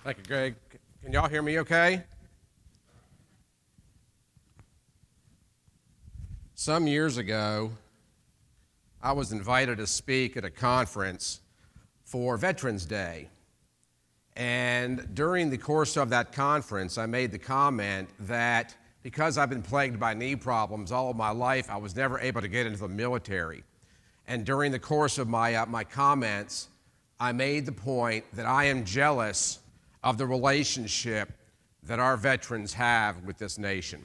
Thank you, Greg. Can y'all hear me okay? Some years ago, I was invited to speak at a conference for Veterans Day. And during the course of that conference, I made the comment that because I've been plagued by knee problems all of my life, I was never able to get into the military. And during the course of my comments, I made the point that I am jealous of the relationship that our veterans have with this nation.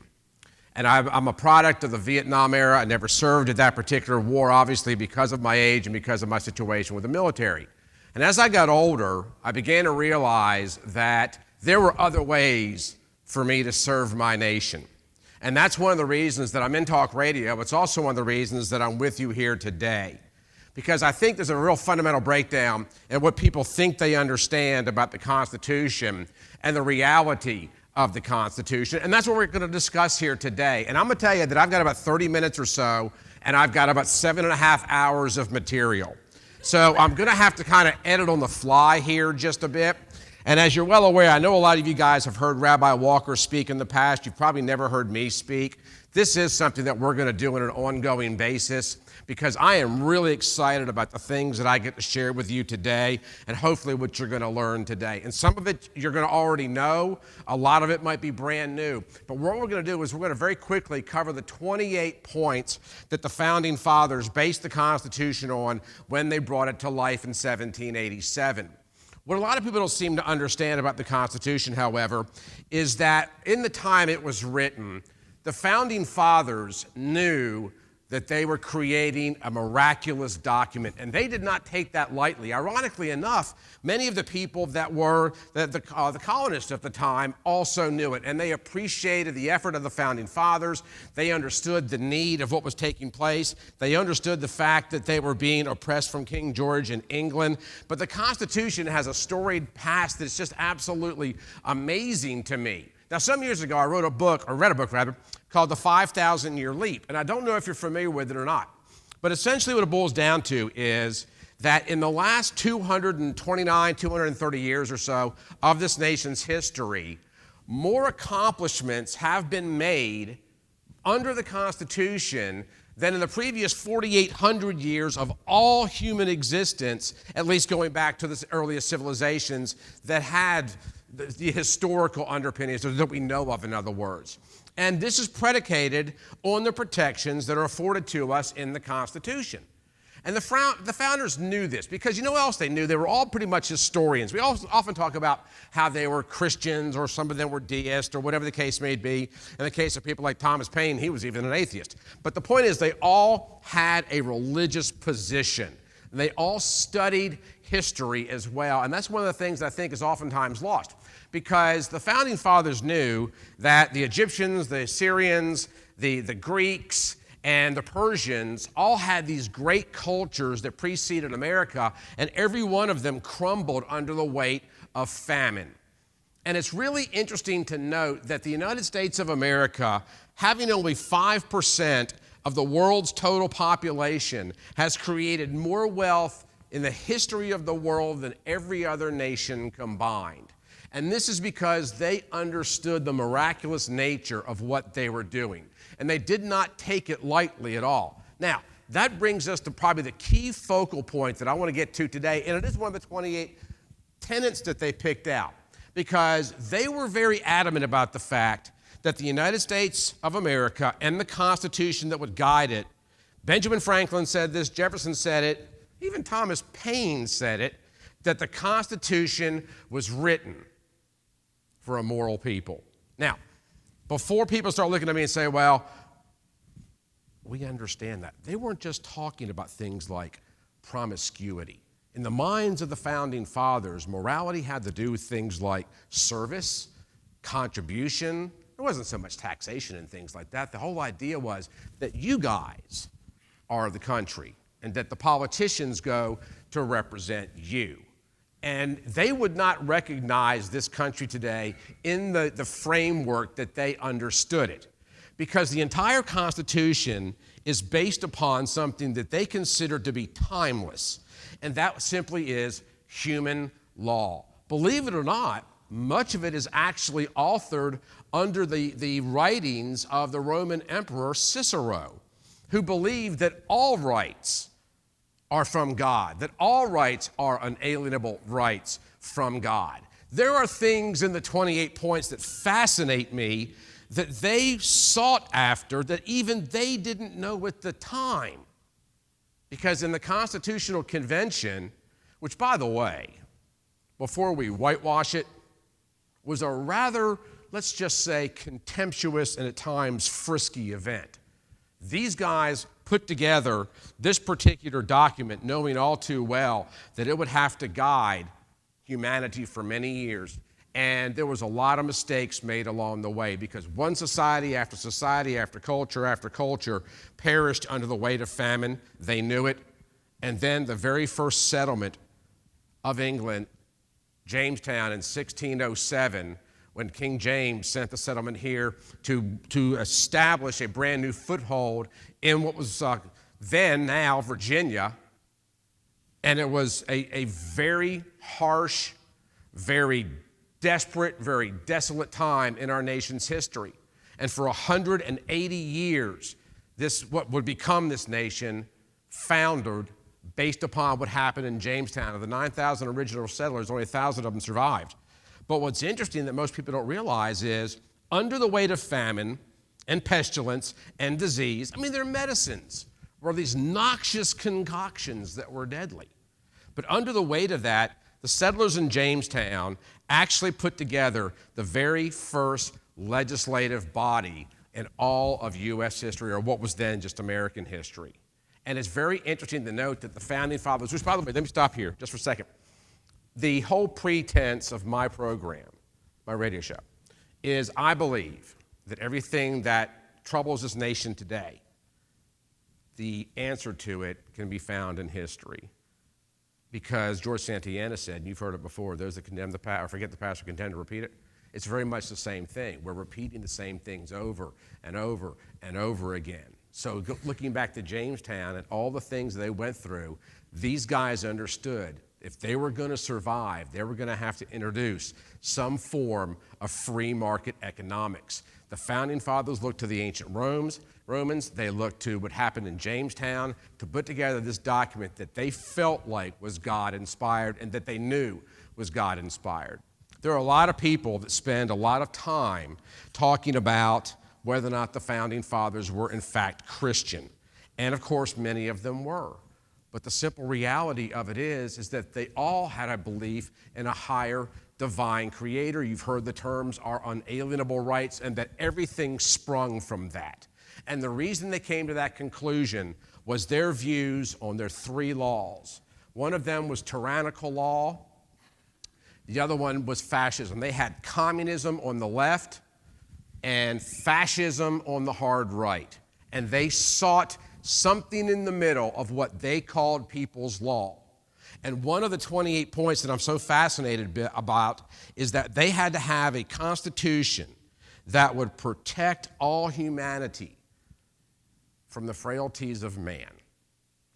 And I'm a product of the Vietnam era. I never served at that particular war, obviously, because of my age and because of my situation with the military. And as I got older, I began to realize that there were other ways for me to serve my nation. And that's one of the reasons that I'm in talk radio. It's also one of the reasons that I'm with you here today. Because I think there's a real fundamental breakdown in what people think they understand about the Constitution and the reality of the Constitution. And that's what we're going to discuss here today. And I'm going to tell you that I've got about 30 minutes or so, and I've got about 7.5 hours of material. So I'm going to have to kind of edit on the fly here just a bit. And as you're well aware, I know a lot of you guys have heard Rabbi Walker speak in the past. You've probably never heard me speak. This is something that we're going to do on an ongoing basis because I am really excited about the things that I get to share with you today and hopefully what you're going to learn today. And some of it you're going to already know. A lot of it might be brand new. But what we're going to do is we're going to very quickly cover the 28 points that the Founding Fathers based the Constitution on when they brought it to life in 1787. What a lot of people don't seem to understand about the Constitution, however, is that in the time it was written, the Founding Fathers knew that they were creating a miraculous document, and they did not take that lightly. Ironically enough, many of the people that were the colonists at the time also knew it, and they appreciated the effort of the Founding Fathers. They understood the need of what was taking place. They understood the fact that they were being oppressed from King George in England. But the Constitution has a storied past that's just absolutely amazing to me. Now, some years ago, I read a book, called The 5,000-Year Leap. And I don't know if you're familiar with it or not. But essentially what it boils down to is that in the last 230 years or so of this nation's history, more accomplishments have been made under the Constitution than in the previous 4,800 years of all human existence, at least going back to the earliest civilizations that had the historical underpinnings that we know of, in other words. And this is predicated on the protections that are afforded to us in the Constitution. And the founders knew this because you know what else they knew? They were all pretty much historians. We often talk about how they were Christians or some of them were deists or whatever the case may be. In the case of people like Thomas Paine, he was even an atheist. But the point is they all had a religious position. They all studied history as well. And that's one of the things that I think is oftentimes lost because the Founding Fathers knew that the Egyptians, the Assyrians, the Greeks, and the Persians all had these great cultures that preceded America, and every one of them crumbled under the weight of famine. And it's really interesting to note that the United States of America, having only 5% of the world's total population, has created more wealth in the history of the world than every other nation combined. And this is because they understood the miraculous nature of what they were doing. And they did not take it lightly at all. Now, that brings us to probably the key focal point that I want to get to today, and it is one of the 28 tenets that they picked out, because they were very adamant about the fact that the United States of America and the Constitution that would guide it, Benjamin Franklin said this, Jefferson said it, even Thomas Paine said it, that the Constitution was written for a moral people. Now, before people start looking at me and say, well, we understand that. They weren't just talking about things like promiscuity. In the minds of the Founding Fathers, morality had to do with things like service, contribution. There wasn't so much taxation and things like that. The whole idea was that you guys are the country and that the politicians go to represent you. And they would not recognize this country today in the framework that they understood it. Because the entire Constitution is based upon something that they consider to be timeless. And that simply is human law. Believe it or not, much of it is actually authored under the writings of the Roman Emperor Cicero, who believed that all rights are from God, that all rights are unalienable rights from God. There are things in the 28 points that fascinate me that they sought after that even they didn't know at the time. Because in the Constitutional Convention, which, by the way, before we whitewash it, was a rather, let's just say, contemptuous and at times frisky event. These guys put together this particular document knowing all too well that it would have to guide humanity for many years. And there was a lot of mistakes made along the way because one society after culture perished under the weight of famine. They knew it. And then the very first settlement of England, Jamestown in 1607, when King James sent the settlement here to establish a brand new foothold in what was now Virginia. And it was a very harsh, very desperate, very desolate time in our nation's history. And for 180 years, what would become this nation foundered based upon what happened in Jamestown. Of the 9,000 original settlers, only 1,000 of them survived. But what's interesting that most people don't realize is under the weight of famine and pestilence and disease, their medicines were these noxious concoctions that were deadly. But under the weight of that, the settlers in Jamestown actually put together the very first legislative body in all of U.S. history, or what was then just American history. And it's very interesting to note that the Founding Fathers, which, by the way, let me stop here just for a second. The whole pretense of my program, my radio show, is I believe that everything that troubles this nation today, the answer to it can be found in history. Because George Santayana said, and you've heard it before, those that condemn the past or forget the past are condemned to repeat it. It's very much the same thing. We're repeating the same things over and over and over again. So looking back to Jamestown and all the things they went through, these guys understood if they were going to survive, they were going to have to introduce some form of free market economics. The Founding Fathers looked to the ancient Romans. They looked to what happened in Jamestown to put together this document that they felt like was God-inspired and that they knew was God-inspired. There are a lot of people that spend a lot of time talking about whether or not the Founding Fathers were in fact Christian. And of course, many of them were. But the simple reality of it is that they all had a belief in a higher divine creator. You've heard the terms our unalienable rights, and that everything sprung from that. And the reason they came to that conclusion was their views on their three laws. One of them was tyrannical law. The other one was fascism. They had communism on the left and fascism on the hard right. And they sought something in the middle of what they called people's law. And one of the 28 points that I'm so fascinated about is that they had to have a constitution that would protect all humanity from the frailties of man.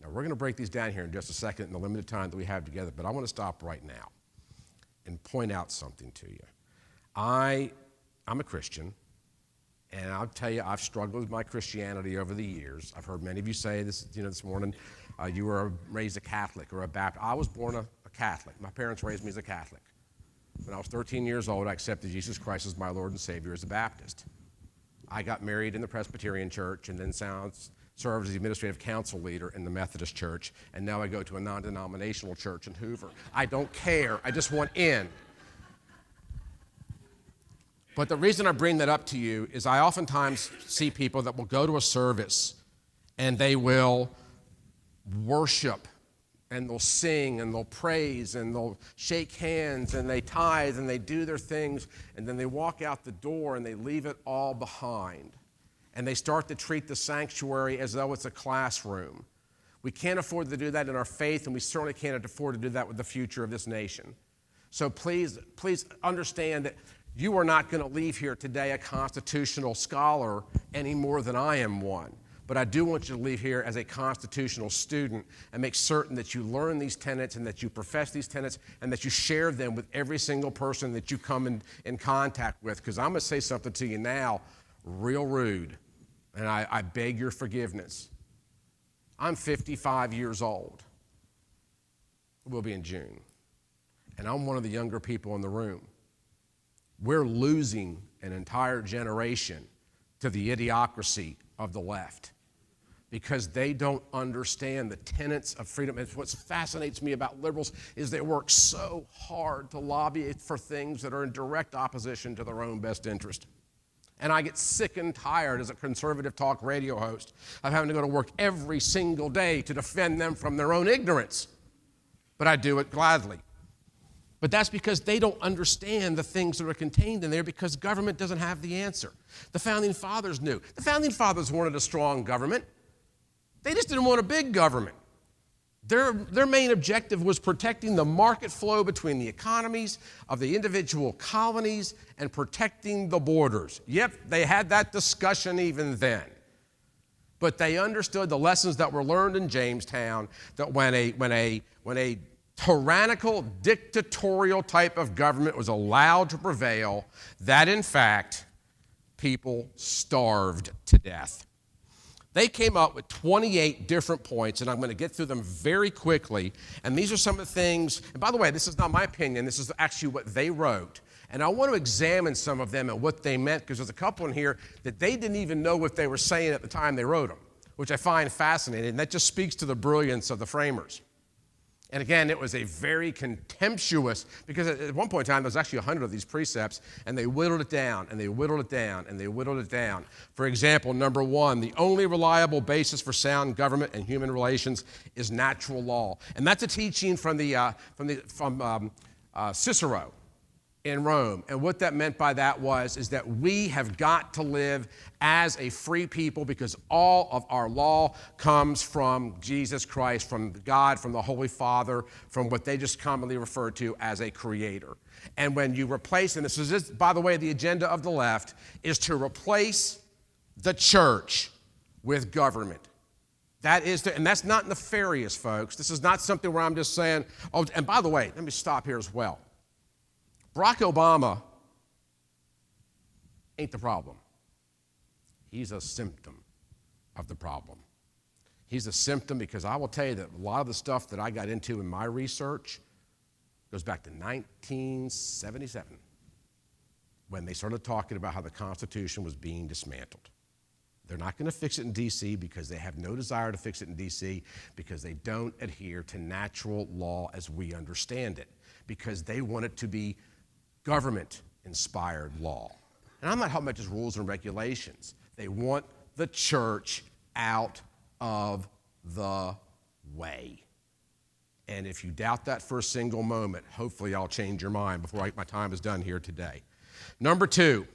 Now, we're going to break these down here in just a second in the limited time that we have together, but I want to stop right now and point out something to you. I'm a Christian. And I'll tell you, I've struggled with my Christianity over the years. I've heard many of you say this, this morning, you were raised a Catholic or a Baptist. I was born a Catholic. My parents raised me as a Catholic. When I was 13 years old, I accepted Jesus Christ as my Lord and Savior as a Baptist. I got married in the Presbyterian Church and then served as the administrative council leader in the Methodist Church, and now I go to a non-denominational church in Hoover. I don't care. I just want in. But the reason I bring that up to you is I oftentimes see people that will go to a service and they will worship and they'll sing and they'll praise and they'll shake hands and they tithe and they do their things, and then they walk out the door and they leave it all behind. And they start to treat the sanctuary as though it's a classroom. We can't afford to do that in our faith, and we certainly can't afford to do that with the future of this nation. So please understand that you are not going to leave here today a constitutional scholar any more than I am one. But I do want you to leave here as a constitutional student and make certain that you learn these tenets and that you profess these tenets and that you share them with every single person that you come in contact with. Because I'm going to say something to you now, real rude, and I beg your forgiveness. I'm 55 years old. We'll be in June. And I'm one of the younger people in the room. We're losing an entire generation to the idiocracy of the left because they don't understand the tenets of freedom. And what fascinates me about liberals is they work so hard to lobby for things that are in direct opposition to their own best interest. And I get sick and tired as a conservative talk radio host of having to go to work every single day to defend them from their own ignorance. But I do it gladly. But that's because they don't understand the things that are contained in there because government doesn't have the answer. The Founding Fathers knew. The Founding Fathers wanted a strong government. They just didn't want a big government. Their main objective was protecting the market flow between the economies of the individual colonies and protecting the borders. Yep, they had that discussion even then. But they understood the lessons that were learned in Jamestown, that when a tyrannical, dictatorial type of government was allowed to prevail, that in fact, people starved to death. They came up with 28 different points, and I'm going to get through them very quickly. And these are some of the things, and by the way, this is not my opinion, this is actually what they wrote. And I want to examine some of them and what they meant, because there's a couple in here that they didn't even know what they were saying at the time they wrote them, which I find fascinating, and that just speaks to the brilliance of the framers. And again, it was a very contemptuous, because at one point in time, there was actually 100 of these precepts, and they whittled it down, and they whittled it down, and they whittled it down. For example, number 1, the only reliable basis for sound government and human relations is natural law. And that's a teaching from Cicero in Rome. And what that meant by that is that we have got to live as a free people because all of our law comes from Jesus Christ, from God, from the Holy Father, from what they just commonly refer to as a creator. And when you replace, and this is, by the way, the agenda of the left, is to replace the church with government. That is, and that's not nefarious, folks. This is not something where I'm just saying, oh, and by the way, let me stop here as well. Barack Obama ain't the problem. He's a symptom of the problem. He's a symptom because I will tell you that a lot of the stuff that I got into in my research goes back to 1977 when they started talking about how the Constitution was being dismantled. They're not going to fix it in D.C. because they have no desire to fix it in D.C. because they don't adhere to natural law as we understand it, because they want it to be government-inspired law. And I'm not talking about just rules and regulations. They want the church out of the way. And if you doubt that for a single moment, hopefully I'll change your mind before my time is done here today. Number 2,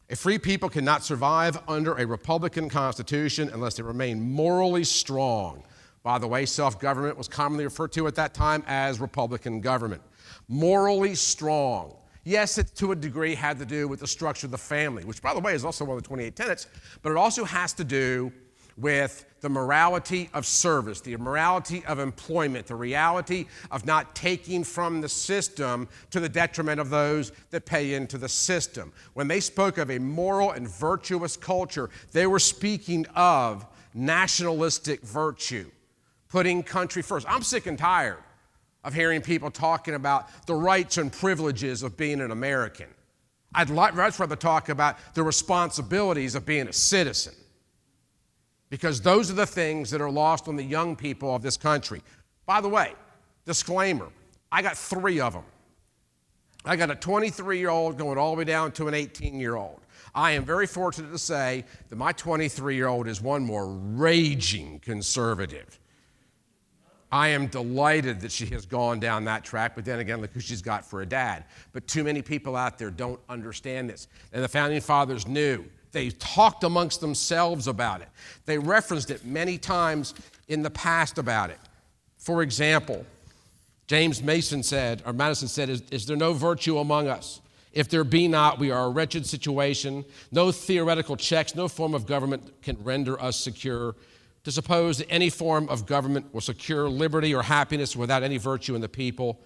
a free people cannot survive under a Republican Constitution unless they remain morally strong. By the way, self-government was commonly referred to at that time as Republican government. Morally strong. Yes, it to a degree had to do with the structure of the family, which, by the way, is also one of the 28 tenets, but it also has to do with the morality of service, the morality of employment, the reality of not taking from the system to the detriment of those that pay into the system. When they spoke of a moral and virtuous culture, they were speaking of nationalistic virtue, putting country first. I'm sick and tired of hearing people talking about the rights and privileges of being an American. I'd rather talk about the responsibilities of being a citizen, because those are the things that are lost on the young people of this country. By the way, disclaimer, I got 3 of them. I got a 23-year-old going all the way down to an 18-year-old. I am very fortunate to say that my 23-year-old is one more raging conservative. I am delighted that she has gone down that track, but then again, look who she's got for a dad. But too many people out there don't understand this. And the Founding Fathers knew. They talked amongst themselves about it. They referenced it many times in the past about it. For example, James Madison said, is there no virtue among us? If there be not, we are a wretched situation. No theoretical checks, no form of government can render us secure. To suppose that any form of government will secure liberty or happiness without any virtue in the people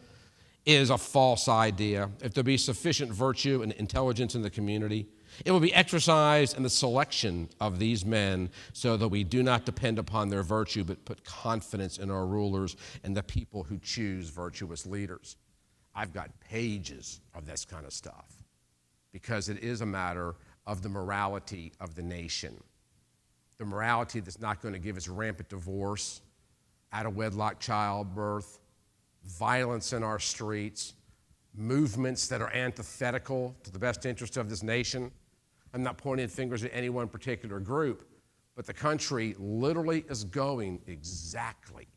is a false idea. If there be sufficient virtue and intelligence in the community, it will be exercised in the selection of these men so that we do not depend upon their virtue, but put confidence in our rulers and the people who choose virtuous leaders. I've got pages of this kind of stuff because it is a matter of the morality of the nation. The morality that's not going to give us rampant divorce, out-of-wedlock childbirth, violence in our streets, movements that are antithetical to the best interest of this nation. I'm not pointing fingers at any one particular group, but the country literally is going exactly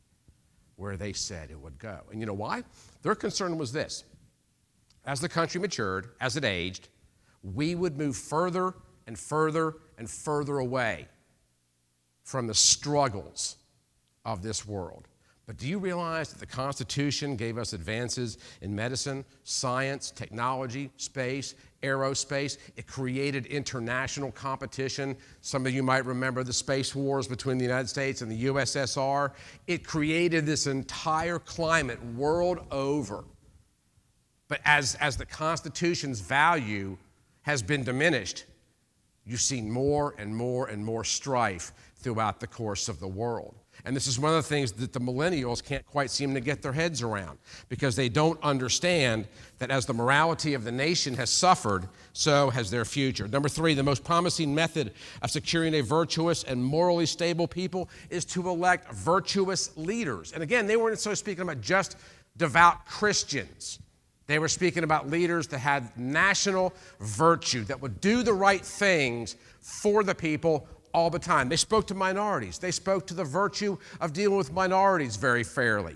where they said it would go. And you know why? Their concern was this. As the country matured, as it aged, we would move further and further and further away from the struggles of this world. But do you realize that the Constitution gave us advances in medicine, science, technology, space, aerospace? It created international competition. Some of you might remember the space wars between the United States and the USSR. It created this entire climate world over. But as the Constitution's value has been diminished, you've seen more and more and more strife throughout the course of the world. And this is one of the things that the millennials can't quite seem to get their heads around because they don't understand that as the morality of the nation has suffered, so has their future. Number 3, the most promising method of securing a virtuous and morally stable people is to elect virtuous leaders. And again, they weren't necessarily speaking about just devout Christians. They were speaking about leaders that had national virtue, that would do the right things for the people all the time. They spoke to minorities. They spoke to the virtue of dealing with minorities very fairly.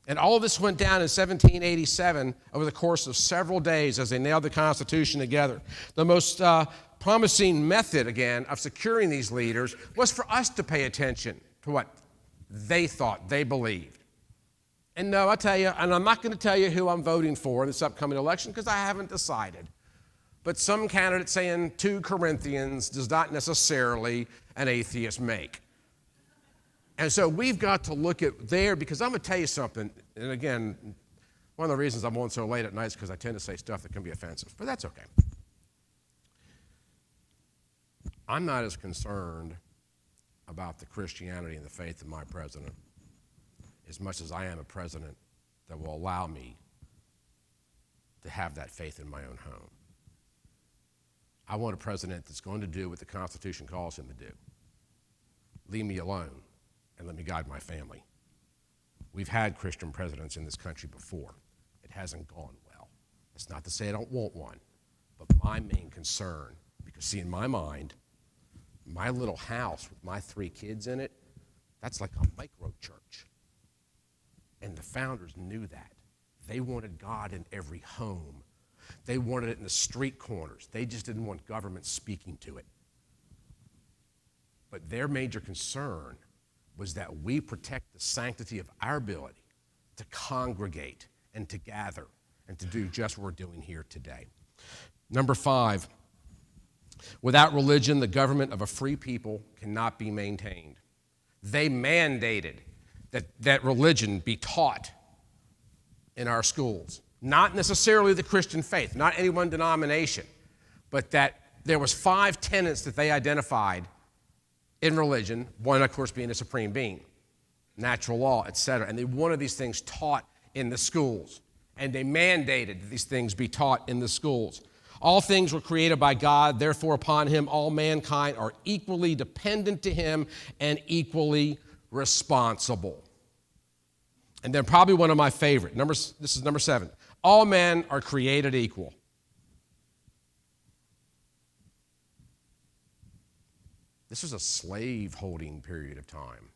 And all of this went down in 1787 over the course of several days as they nailed the Constitution together. The most promising method, again, of securing these leaders was for us to pay attention to what they thought, they believed. And no, I tell you, and I'm not going to tell you who I'm voting for in this upcoming election because I haven't decided. But some candidate saying 2 Corinthians does not necessarily an atheist make. And so we've got to look at there because I'm going to tell you something. And again, one of the reasons I'm on so late at night is because I tend to say stuff that can be offensive. But that's okay. I'm not as concerned about the Christianity and the faith of my president as much as I am a president that will allow me to have that faith in my own home. I want a president that's going to do what the Constitution calls him to do. Leave me alone and let me guide my family. We've had Christian presidents in this country before. It hasn't gone well. That's not to say I don't want one, but my main concern, because see, in my mind, my little house with my 3 kids in it, that's like a micro church. And the founders knew that. They wanted God in every home. They wanted it in the street corners. They just didn't want government speaking to it. But their major concern was that we protect the sanctity of our ability to congregate and to gather and to do just what we're doing here today. Number 5, without religion, the government of a free people cannot be maintained. They mandated that religion be taught in our schools. Not necessarily the Christian faith, not any one denomination, but that there was 5 tenets that they identified in religion, one, of course, being the supreme being, natural law, etc. And they wanted these things taught in the schools, and they mandated that these things be taught in the schools. All things were created by God, therefore upon him all mankind are equally dependent to him and equally responsible. And then probably one of my favorite, this is number 7. All men are created equal. This was a slave-holding period of time.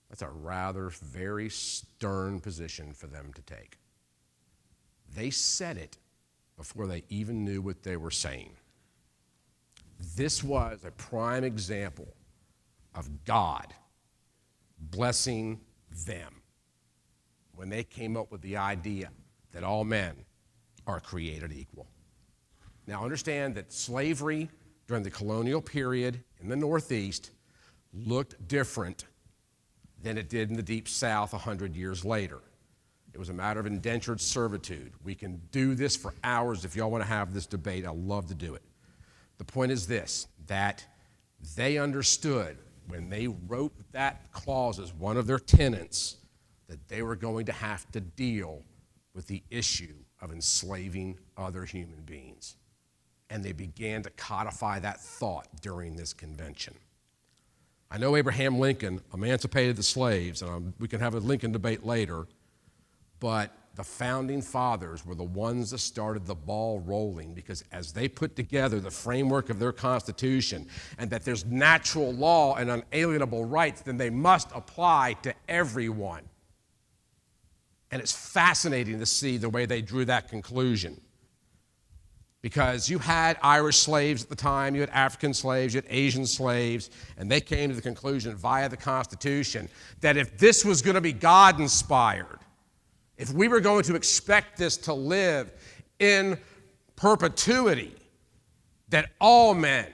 That's a rather very stern position for them to take. They said it before they even knew what they were saying. This was a prime example of God blessing them when they came up with the idea that all men are created equal. Now understand that slavery during the colonial period in the Northeast looked different than it did in the Deep South 100 years later. It was a matter of indentured servitude. We can do this for hours if y'all want to have this debate. I'd love to do it. The point is this, that they understood when they wrote that clause as one of their tenets that they were going to have to deal with the issue of enslaving other human beings. And they began to codify that thought during this convention. I know Abraham Lincoln emancipated the slaves, and we can have a Lincoln debate later, but the founding fathers were the ones that started the ball rolling, because as they put together the framework of their Constitution and that there's natural law and unalienable rights, then they must apply to everyone. And it's fascinating to see the way they drew that conclusion. Because you had Irish slaves at the time, you had African slaves, you had Asian slaves, and they came to the conclusion via the Constitution that if this was going to be God-inspired, if we were going to expect this to live in perpetuity, that all men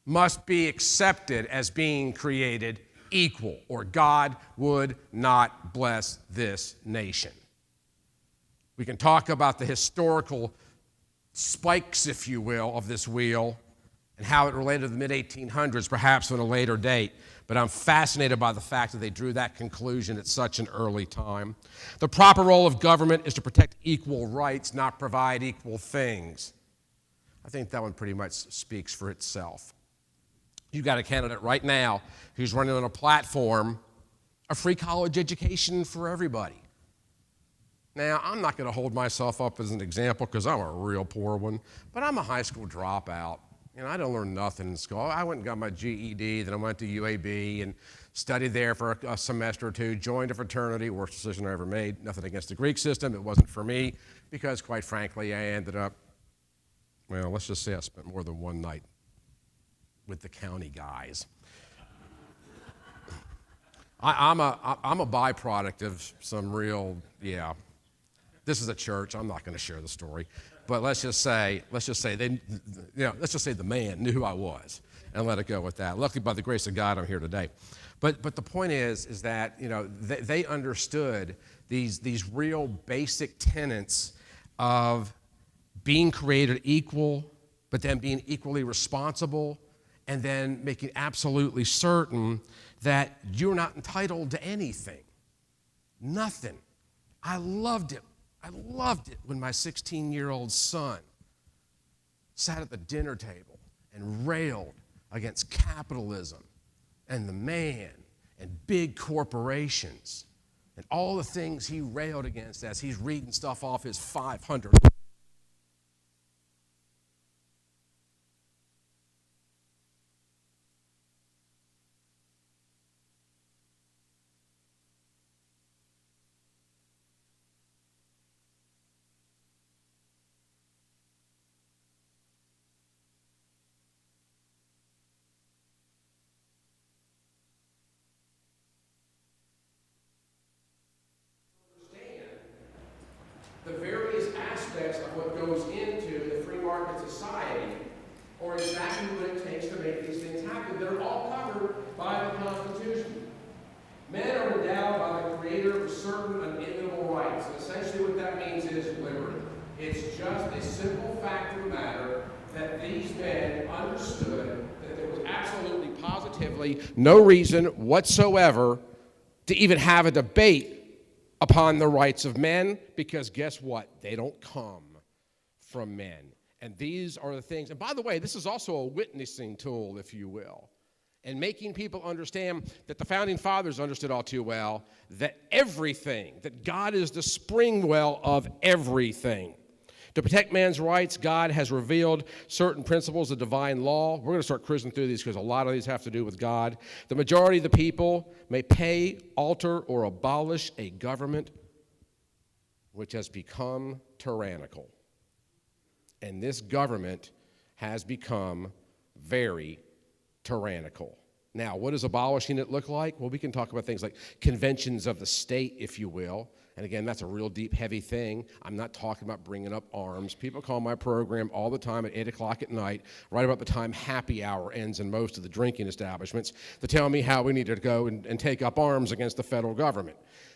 must be accepted as being created equal, or God would not bless this nation. We can talk about the historical spikes, if you will, of this wheel and how it related to the mid-1800s, perhaps on a later date. But I'm fascinated by the fact that they drew that conclusion at such an early time. The proper role of government is to protect equal rights, not provide equal things. I think that one pretty much speaks for itself. You've got a candidate right now who's running on a platform, a free college education for everybody. Now, I'm not going to hold myself up as an example because I'm a real poor one, but I'm a high school dropout. You know, I don't learn nothing in school. I went and got my GED, then I went to UAB and studied there for a semester or two, joined a fraternity, worst decision I ever made. Nothing against the Greek system. It wasn't for me because, quite frankly, I ended up, well, let's just say I spent more than one night with the county guys. I'm a byproduct of some real, yeah. This is a church. I'm not going to share the story, but let's just say the man knew who I was, and let it go with that. Luckily, by the grace of God, I'm here today. But the point is that they understood these real basic tenets of being created equal, but then being equally responsible, and then making absolutely certain that you're not entitled to anything, nothing. I loved it. I loved it when my 16-year-old son sat at the dinner table and railed against capitalism and the man and big corporations and all the things he railed against as he's reading stuff off his 500. The various aspects of what goes into the free market society, or exactly what it takes to make these things happen. They're all covered by the Constitution. Men are endowed by the Creator with certain unalienable rights. And essentially what that means is liberty. It's just a simple fact of the matter that these men understood that there was absolutely, positively no reason whatsoever to even have a debate upon the rights of men, because guess what? They don't come from men. And these are the things, and by the way, this is also a witnessing tool, if you will, and making people understand that the founding fathers understood all too well that everything, that God is the spring well of everything. To protect man's rights, God has revealed certain principles of divine law. We're going to start cruising through these because a lot of these have to do with God. The majority of the people may pay, alter, or abolish a government which has become tyrannical. And this government has become very tyrannical. Now, what does abolishing it look like? Well, we can talk about things like conventions of the state, if you will, And again, that's a real deep, heavy thing. I'm not talking about bringing up arms. People call my program all the time at 8 o'clock at night, right about the time happy hour ends in most of the drinking establishments, to tell me how we need to go and take up arms against the federal government.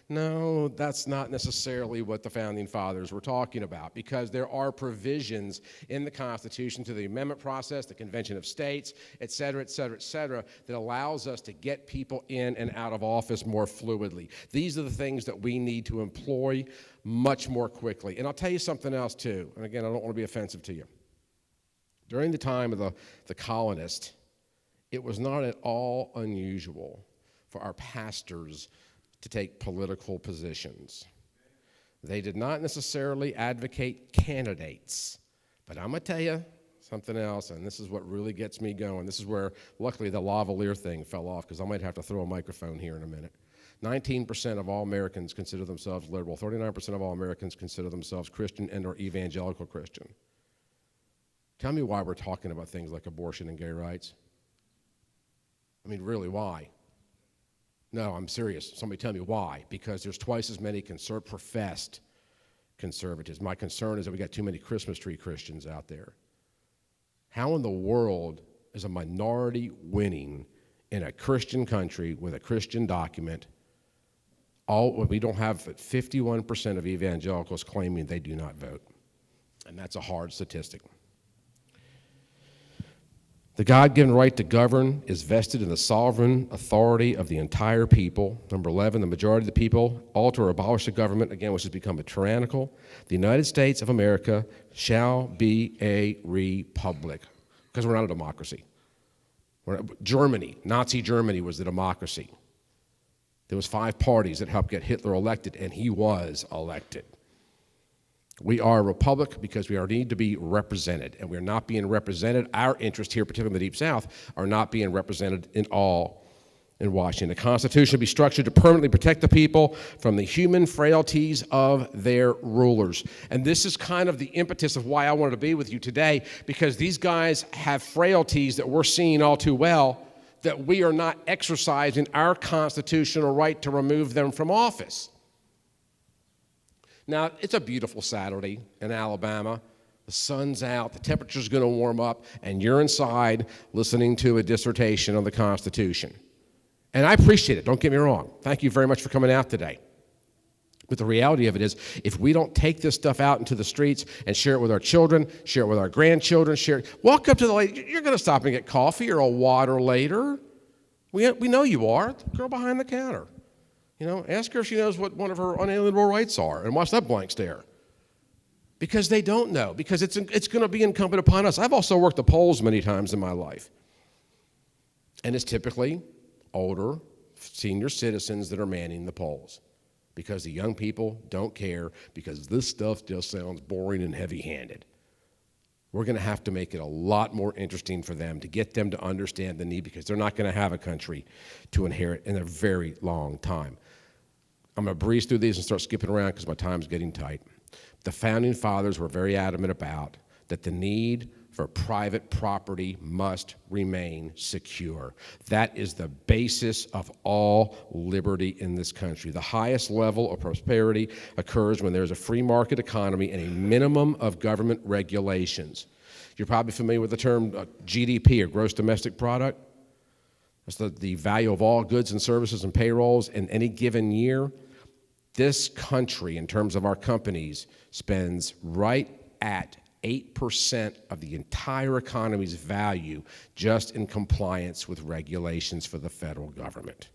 No, that's not necessarily what the Founding Fathers were talking about, because there are provisions in the Constitution to the amendment process, the Convention of States, et cetera, et cetera, et cetera, that allows us to get people in and out of office more fluidly. These are the things that we need to employ much more quickly. And I'll tell you something else, too, and again, I don't want to be offensive to you. During the time of the colonists, it was not at all unusual for our pastors to take political positions. They did not necessarily advocate candidates, but I'm gonna tell you something else, and this is what really gets me going. This is where, luckily, the lavalier thing fell off, because I might have to throw a microphone here in a minute. 19% of all Americans consider themselves liberal. 39% of all Americans consider themselves Christian and or evangelical Christian. Tell me why we're talking about things like abortion and gay rights. I mean, really, why? No, I'm serious. Somebody tell me why. Because there's twice as many professed conservatives. My concern is that we got too many Christmas tree Christians out there. How in the world is a minority winning in a Christian country with a Christian document? We don't have 51% of evangelicals claiming they do not vote. And that's a hard statistic. The God-given right to govern is vested in the sovereign authority of the entire people. Number 11, the majority of the people alter or abolish the government, again, which has become a tyrannical. The United States of America shall be a republic, because we're not a democracy. Germany, Nazi Germany was the democracy. There was 5 parties that helped get Hitler elected, and he was elected. We are a republic because we need to be represented, and we're not being represented. Our interests here, particularly in the Deep South, are not being represented in Washington. The Constitution should be structured to permanently protect the people from the human frailties of their rulers. And this is kind of the impetus of why I wanted to be with you today, because these guys have frailties that we're seeing all too well, that we are not exercising our constitutional right to remove them from office. Now, it's a beautiful Saturday in Alabama. The sun's out, the temperature's going to warm up, and you're inside listening to a dissertation on the Constitution. And I appreciate it, don't get me wrong. Thank you very much for coming out today. But the reality of it is, if we don't take this stuff out into the streets and share it with our children, share it with our grandchildren, walk up to the lady, you're going to stop and get coffee or a water later. We know you are, the girl behind the counter. You know, ask her if she knows what one of her unalienable rights are, and watch that blank stare. Because they don't know, because it's going to be incumbent upon us. I've also worked the polls many times in my life. And it's typically older, senior citizens that are manning the polls, because the young people don't care, because this stuff just sounds boring and heavy-handed. We're going to have to make it a lot more interesting for them, to get them to understand the need, because they're not going to have a country to inherit in a very long time. I'm going to breeze through these and start skipping around because my time's getting tight. The Founding Fathers were very adamant about that the need for private property must remain secure. That is the basis of all liberty in this country. The highest level of prosperity occurs when there's a free market economy and a minimum of government regulations. You're probably familiar with the term GDP, or gross domestic product. That's the value of all goods and services and payrolls in any given year. This country, in terms of our companies, spends right at 8% of the entire economy's value just in compliance with regulations for the federal government.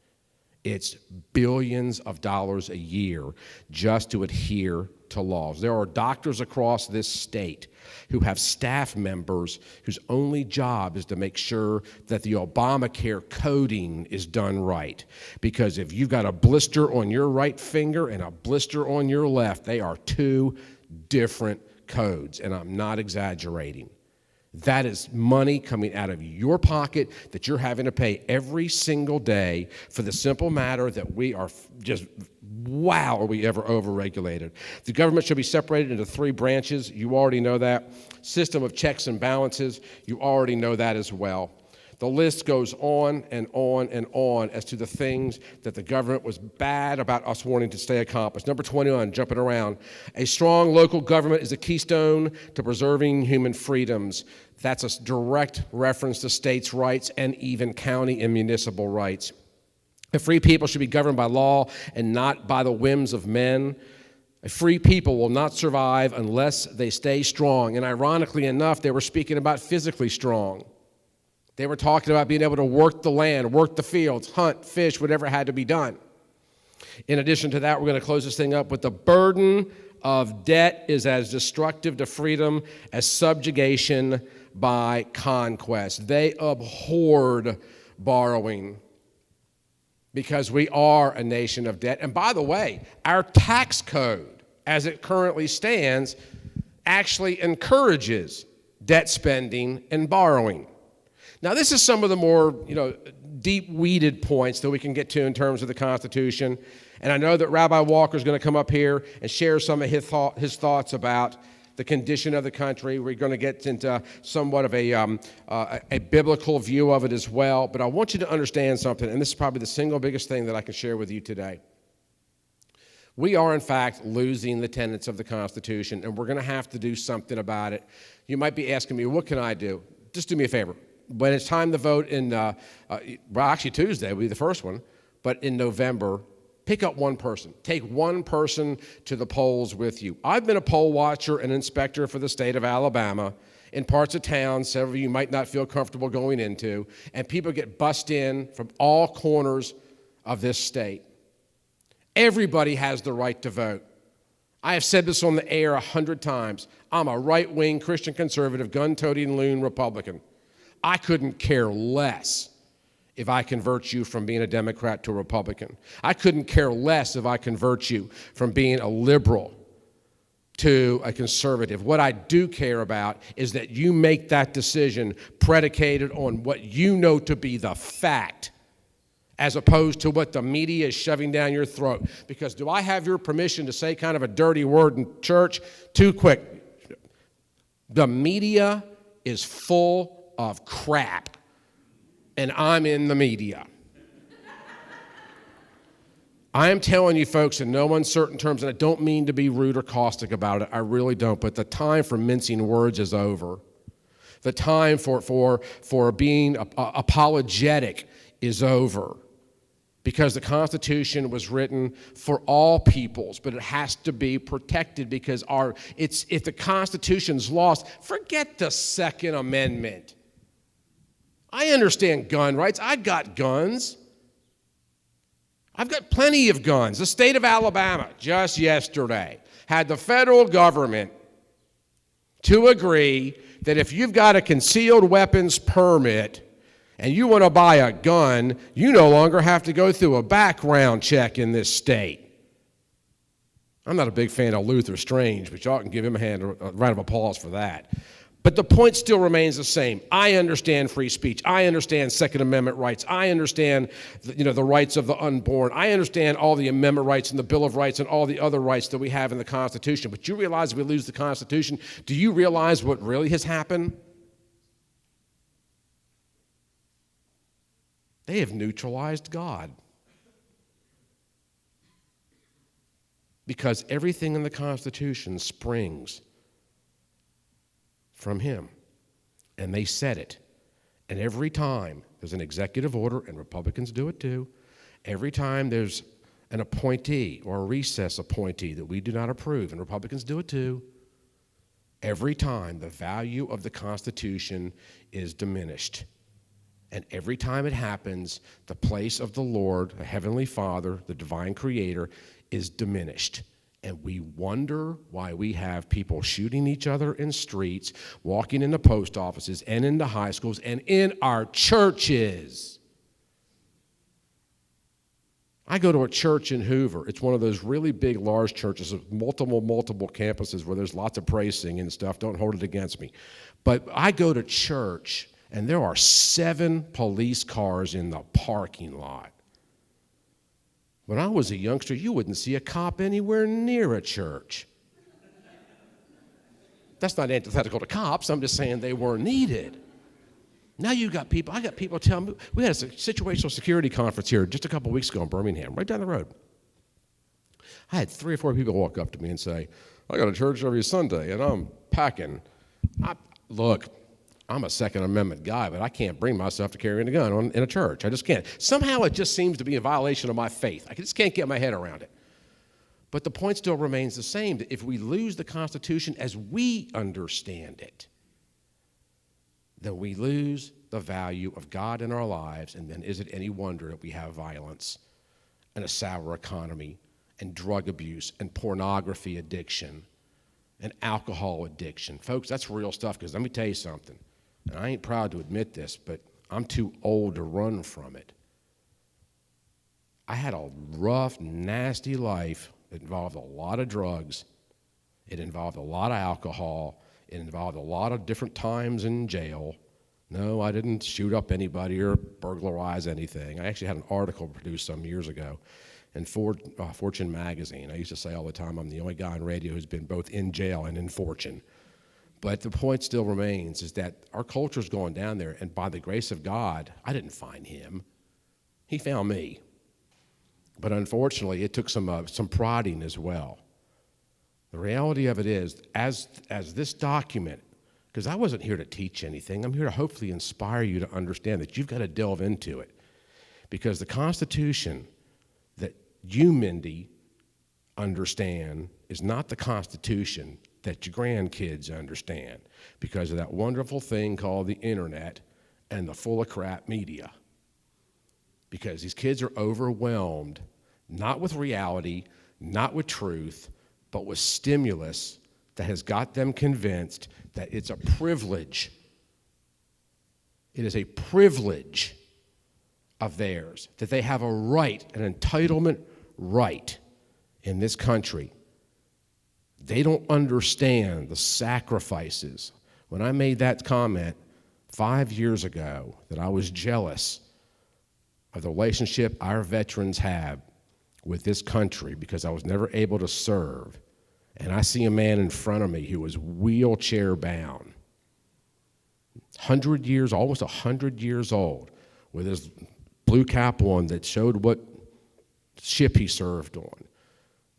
It's billions of dollars a year just to adhere to laws. There are doctors across this state who have staff members whose only job is to make sure that the Obamacare coding is done right. Because if you've got a blister on your right finger and a blister on your left, they are 2 different codes, and I'm not exaggerating. That is money coming out of your pocket that you're having to pay every single day for the simple matter that we are just, wow, are we ever overregulated. The government should be separated into 3 branches. You already know that. System of checks and balances. You already know that as well. The list goes on and on and on as to the things that the government was bad about us wanting to stay accomplished. Number 21, jumping around. A strong local government is a keystone to preserving human freedoms. That's a direct reference to states' rights and even county and municipal rights. A free people should be governed by law and not by the whims of men. A free people will not survive unless they stay strong. And ironically enough, they were speaking about physically strong. They were talking about being able to work the land, work the fields, hunt, fish, whatever had to be done. In addition to that, we're going to close this thing up with the burden of debt is as destructive to freedom as subjugation by conquest. They abhorred borrowing because we are a nation of debt. And by the way, our tax code, as it currently stands, actually encourages debt spending and borrowing. Now, this is some of the more, deep-weeded points that we can get to in terms of the Constitution. And I know that Rabbi Walker is going to come up here and share some of his thoughts about the condition of the country. We're going to get into somewhat of a biblical view of it as well. But I want you to understand something, and this is probably the single biggest thing that I can share with you today. We are, in fact, losing the tenets of the Constitution, and we're going to have to do something about it. You might be asking me, what can I do? Just do me a favor. When it's time to vote in, actually Tuesday will be the first one, but in November, pick up one person. Take one person to the polls with you. I've been a poll watcher and inspector for the state of Alabama in parts of town several of you might not feel comfortable going into, and people get bussed in from all corners of this state. Everybody has the right to vote. I have said this on the air 100 times. I'm a right-wing Christian conservative, gun-toting loon Republican. I couldn't care less if I convert you from being a Democrat to a Republican. I couldn't care less if I convert you from being a liberal to a conservative. What I do care about is that you make that decision predicated on what you know to be the fact, as opposed to what the media is shoving down your throat. Because do I have your permission to say kind of a dirty word in church? Too quick. The media is full of crap, and I'm in the media. I am telling you folks in no uncertain terms, and I don't mean to be rude or caustic about it, I really don't, but the time for mincing words is over. The time for being apologetic is over. Because the Constitution was written for all peoples, but it has to be protected because if the Constitution's lost, forget the Second Amendment. I understand gun rights. I got guns. I've got plenty of guns. The state of Alabama, just yesterday, had the federal government to agree that if you've got a concealed weapons permit and you want to buy a gun, you no longer have to go through a background check in this state. I'm not a big fan of Luther Strange, but y'all can give him a round of applause for that. But the point still remains the same. I understand free speech. I understand Second Amendment rights. I understand the rights of the unborn. I understand all the amendment rights and the Bill of Rights and all the other rights that we have in the Constitution. But you realize if we lose the Constitution, do you realize what really has happened? They have neutralized God. Because everything in the Constitution springs from him. And they said it. And every time there's an executive order, and Republicans do it too, every time there's an appointee or a recess appointee that we do not approve, and Republicans do it too, every time the value of the Constitution is diminished. And every time it happens, the place of the Lord, the Heavenly Father, the divine creator, is diminished. And we wonder why we have people shooting each other in streets, walking into post offices and into high schools and in our churches. I go to a church in Hoover. It's one of those really big, large churches with multiple campuses where there's lots of praise singing and stuff. Don't hold it against me. But I go to church, and there are 7 police cars in the parking lot. When I was a youngster, you wouldn't see a cop anywhere near a church. That's not antithetical to cops. I'm just saying they were needed. Now I got people telling me, we had a situational security conference here just a couple weeks ago in Birmingham, right down the road. I had 3 or 4 people walk up to me and say, I go to church every Sunday and I'm packing. Look, I'm a Second Amendment guy, but I can't bring myself to carrying a gun in a church. I just can't. Somehow it just seems to be a violation of my faith. I just can't get my head around it. But the point still remains the same, that if we lose the Constitution as we understand it, then we lose the value of God in our lives, and then is it any wonder that we have violence and a sour economy and drug abuse and pornography addiction and alcohol addiction? Folks, that's real stuff, because let me tell you something, and I ain't proud to admit this, but I'm too old to run from it. I had a rough, nasty life. It involved a lot of drugs. It involved a lot of alcohol. It involved a lot of different times in jail. No, I didn't shoot up anybody or burglarize anything. I actually had an article produced some years ago in Fortune magazine. I used to say all the time, I'm the only guy on radio who's been both in jail and in Fortune. But the point still remains is that our culture's going down there, and by the grace of God, I didn't find him. He found me. But unfortunately, it took some prodding as well. The reality of it is, as this document, because I wasn't here to teach anything, I'm here to hopefully inspire you to understand that you've got to delve into it. Because the Constitution that you, Mindy, understand is not the Constitution that your grandkids understand, because of that wonderful thing called the internet and the full of crap media. Because these kids are overwhelmed, not with reality, not with truth, but with stimulus that has got them convinced that it's a privilege. It is a privilege of theirs, that they have a right, an entitlement right in this country. They don't understand the sacrifices. When I made that comment 5 years ago that I was jealous of the relationship our veterans have with this country because I was never able to serve, and I see a man in front of me who was wheelchair bound, 100 years, almost 100 years old, with his blue cap on that showed what ship he served on,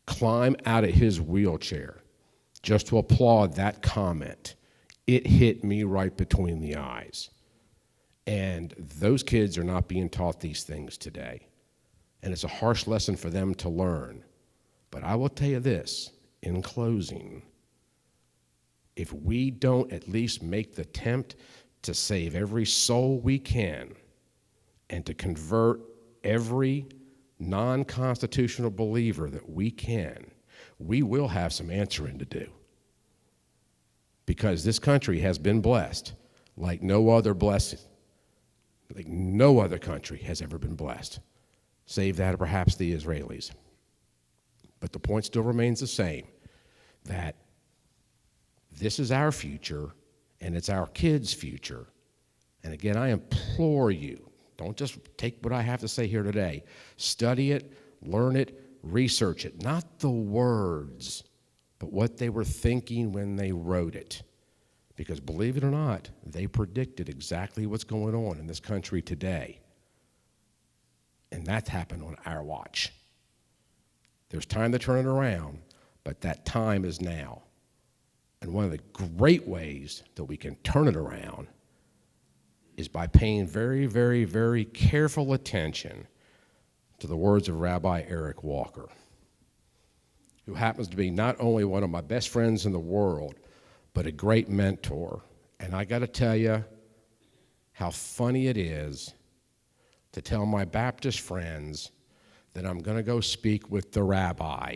climb out of his wheelchair just to applaud that comment. It hit me right between the eyes. And those kids are not being taught these things today. And it's a harsh lesson for them to learn. But I will tell you this, in closing, if we don't at least make the attempt to save every soul we can and to convert every non-constitutional believer that we can, we will have some answering to do. Because this country has been blessed like no other country has ever been blessed, save that of perhaps the Israelis. But the point still remains the same, that this is our future, and it's our kids' future. And again, I implore you, don't just take what I have to say here today. Study it, learn it, research it. Not the words, but what they were thinking when they wrote it. Because believe it or not, they predicted exactly what's going on in this country today. And that's happened on our watch. There's time to turn it around, but that time is now. And one of the great ways that we can turn it around is by paying very, very, very careful attention to the words of Rabbi Eric Walker, who happens to be not only one of my best friends in the world, but a great mentor. And I got to tell you how funny it is to tell my Baptist friends that I'm going to go speak with the rabbi.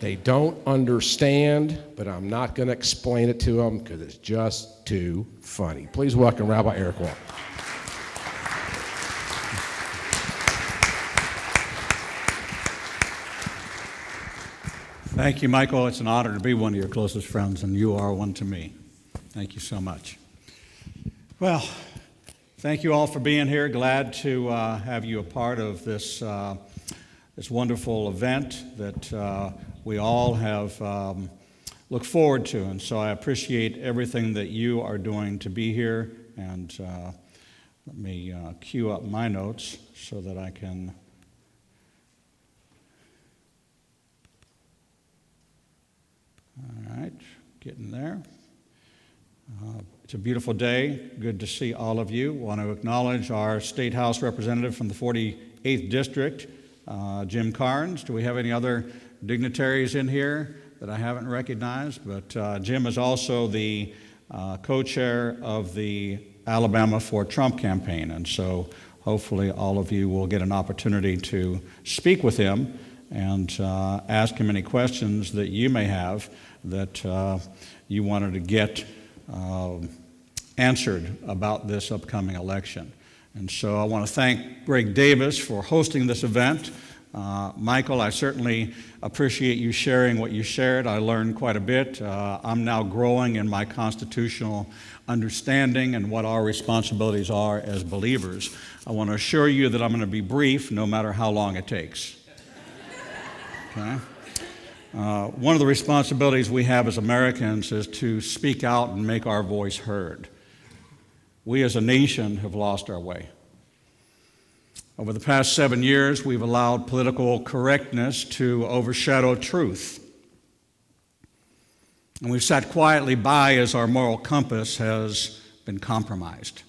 They don't understand, but I'm not going to explain it to them because it's just too funny. Please welcome Rabbi Eric Walker. Thank you, Michael. It's an honor to be one of your closest friends, and you are one to me. Thank you so much. Well, thank you all for being here. Glad to have you a part of this wonderful event that we all have looked forward to. And so I appreciate everything that you are doing to be here and let me cue up my notes so that I can. All right, getting there. It's a beautiful day. Good to see all of you. Want to acknowledge our State House representative from the 48th District, Jim Carnes. Do we have any other dignitaries in here that I haven't recognized? But Jim is also the co-chair of the Alabama for Trump campaign, and so hopefully all of you will get an opportunity to speak with him and ask him any questions that you may have that you wanted to get answered about this upcoming election. And so I want to thank Greg Davis for hosting this event. Michael, I certainly appreciate you sharing what you shared. I learned quite a bit. I'm now growing in my constitutional understanding and what our responsibilities are as believers. I want to assure you that I'm going to be brief no matter how long it takes. Okay? One of the responsibilities we have as Americans is to speak out and make our voice heard. We as a nation have lost our way. Over the past 7 years, we've allowed political correctness to overshadow truth. And we've sat quietly by as our moral compass has been compromised.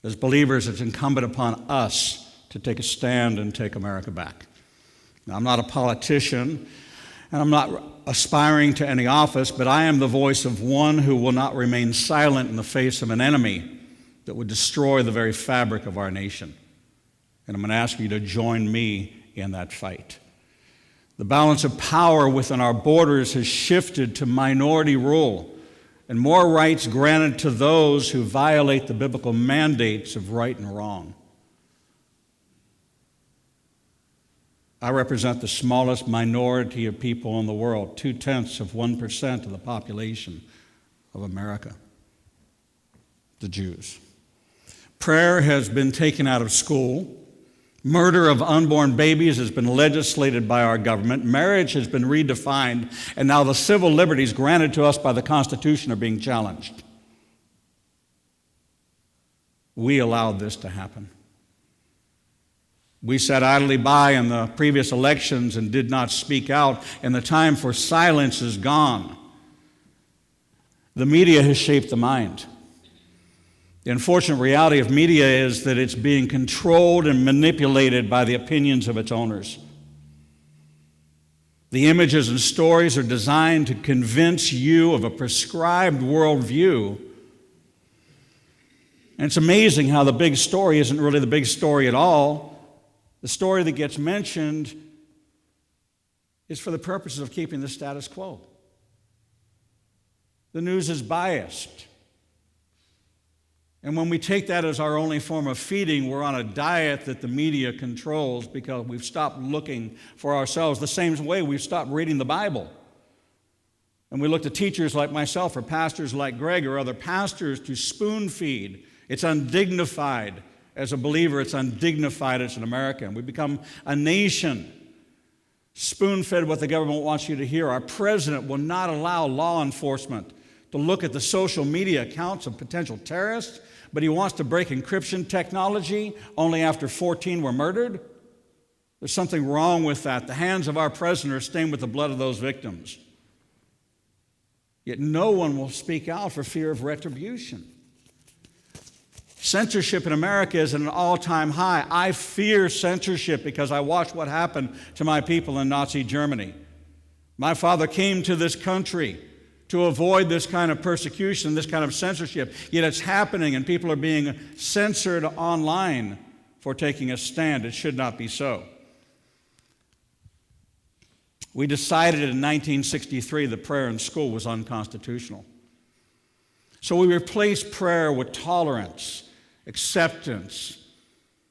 As believers, it's incumbent upon us to take a stand and take America back. Now, I'm not a politician, and I'm not aspiring to any office, but I am the voice of one who will not remain silent in the face of an enemy that would destroy the very fabric of our nation. And I'm going to ask you to join me in that fight. The balance of power within our borders has shifted to minority rule and more rights granted to those who violate the biblical mandates of right and wrong. I represent the smallest minority of people in the world, 0.2% of the population of America, the Jews. Prayer has been taken out of school. Murder of unborn babies has been legislated by our government. Marriage has been redefined, and now the civil liberties granted to us by the Constitution are being challenged. We allowed this to happen. We sat idly by in the previous elections and did not speak out, and the time for silence is gone. The media has shaped the mind. The unfortunate reality of media is that it's being controlled and manipulated by the opinions of its owners. The images and stories are designed to convince you of a prescribed worldview. And it's amazing how the big story isn't really the big story at all. The story that gets mentioned is for the purposes of keeping the status quo. The news is biased. And when we take that as our only form of feeding, we're on a diet that the media controls because we've stopped looking for ourselves the same way we've stopped reading the Bible. And we look to teachers like myself or pastors like Greg or other pastors to spoon feed. It's undignified. As a believer, it's undignified as an American. We become a nation spoon-fed what the government wants you to hear. Our president will not allow law enforcement to look at the social media accounts of potential terrorists, but he wants to break encryption technology only after 14 were murdered. There's something wrong with that. The hands of our president are stained with the blood of those victims. Yet no one will speak out for fear of retribution. Censorship in America is at an all-time high. I fear censorship because I watched what happened to my people in Nazi Germany. My father came to this country to avoid this kind of persecution, this kind of censorship. Yet it's happening, and people are being censored online for taking a stand. It should not be so. We decided in 1963 that prayer in school was unconstitutional. So we replaced prayer with tolerance, acceptance,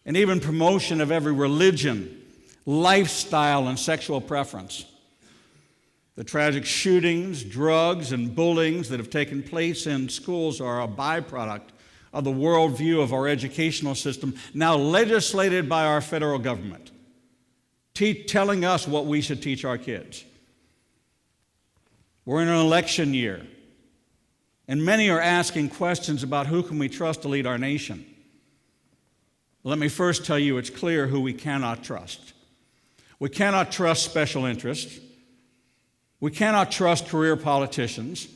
and even promotion of every religion, lifestyle, and sexual preference. The tragic shootings, drugs, and bullyings that have taken place in schools are a byproduct of the worldview of our educational system, now legislated by our federal government, telling us what we should teach our kids. We're in an election year. And many are asking questions about who can we trust to lead our nation. Let me first tell you it's clear who we cannot trust. We cannot trust special interests. We cannot trust career politicians.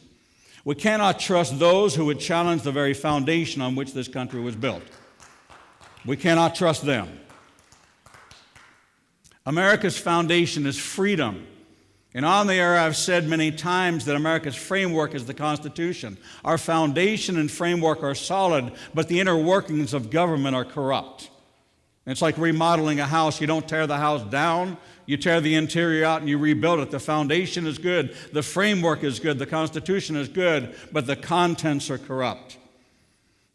We cannot trust those who would challenge the very foundation on which this country was built. We cannot trust them. America's foundation is freedom. And on the air, I've said many times that America's framework is the Constitution. Our foundation and framework are solid, but the inner workings of government are corrupt. It's like remodeling a house. You don't tear the house down. You tear the interior out and you rebuild it. The foundation is good. The framework is good. The Constitution is good, but the contents are corrupt.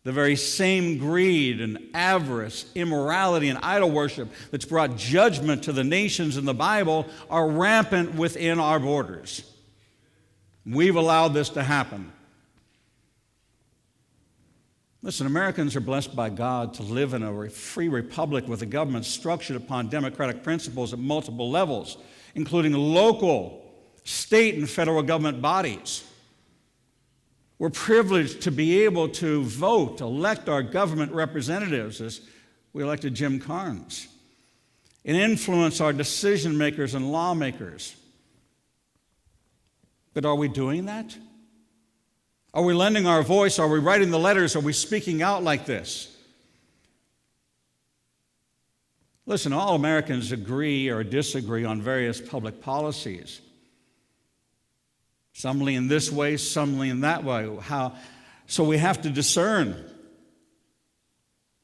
The very same greed and avarice, immorality and idol worship that's brought judgment to the nations in the Bible are rampant within our borders. We've allowed this to happen. Listen, Americans are blessed by God to live in a free republic with a government structured upon democratic principles at multiple levels, including local, state, and federal government bodies. We're privileged to be able to vote, elect our government representatives, as we elected Jim Carnes, and influence our decision makers and lawmakers. But are we doing that? Are we lending our voice? Are we writing the letters? Are we speaking out like this? Listen, all Americans agree or disagree on various public policies. Some lean this way, some lean that way. So we have to discern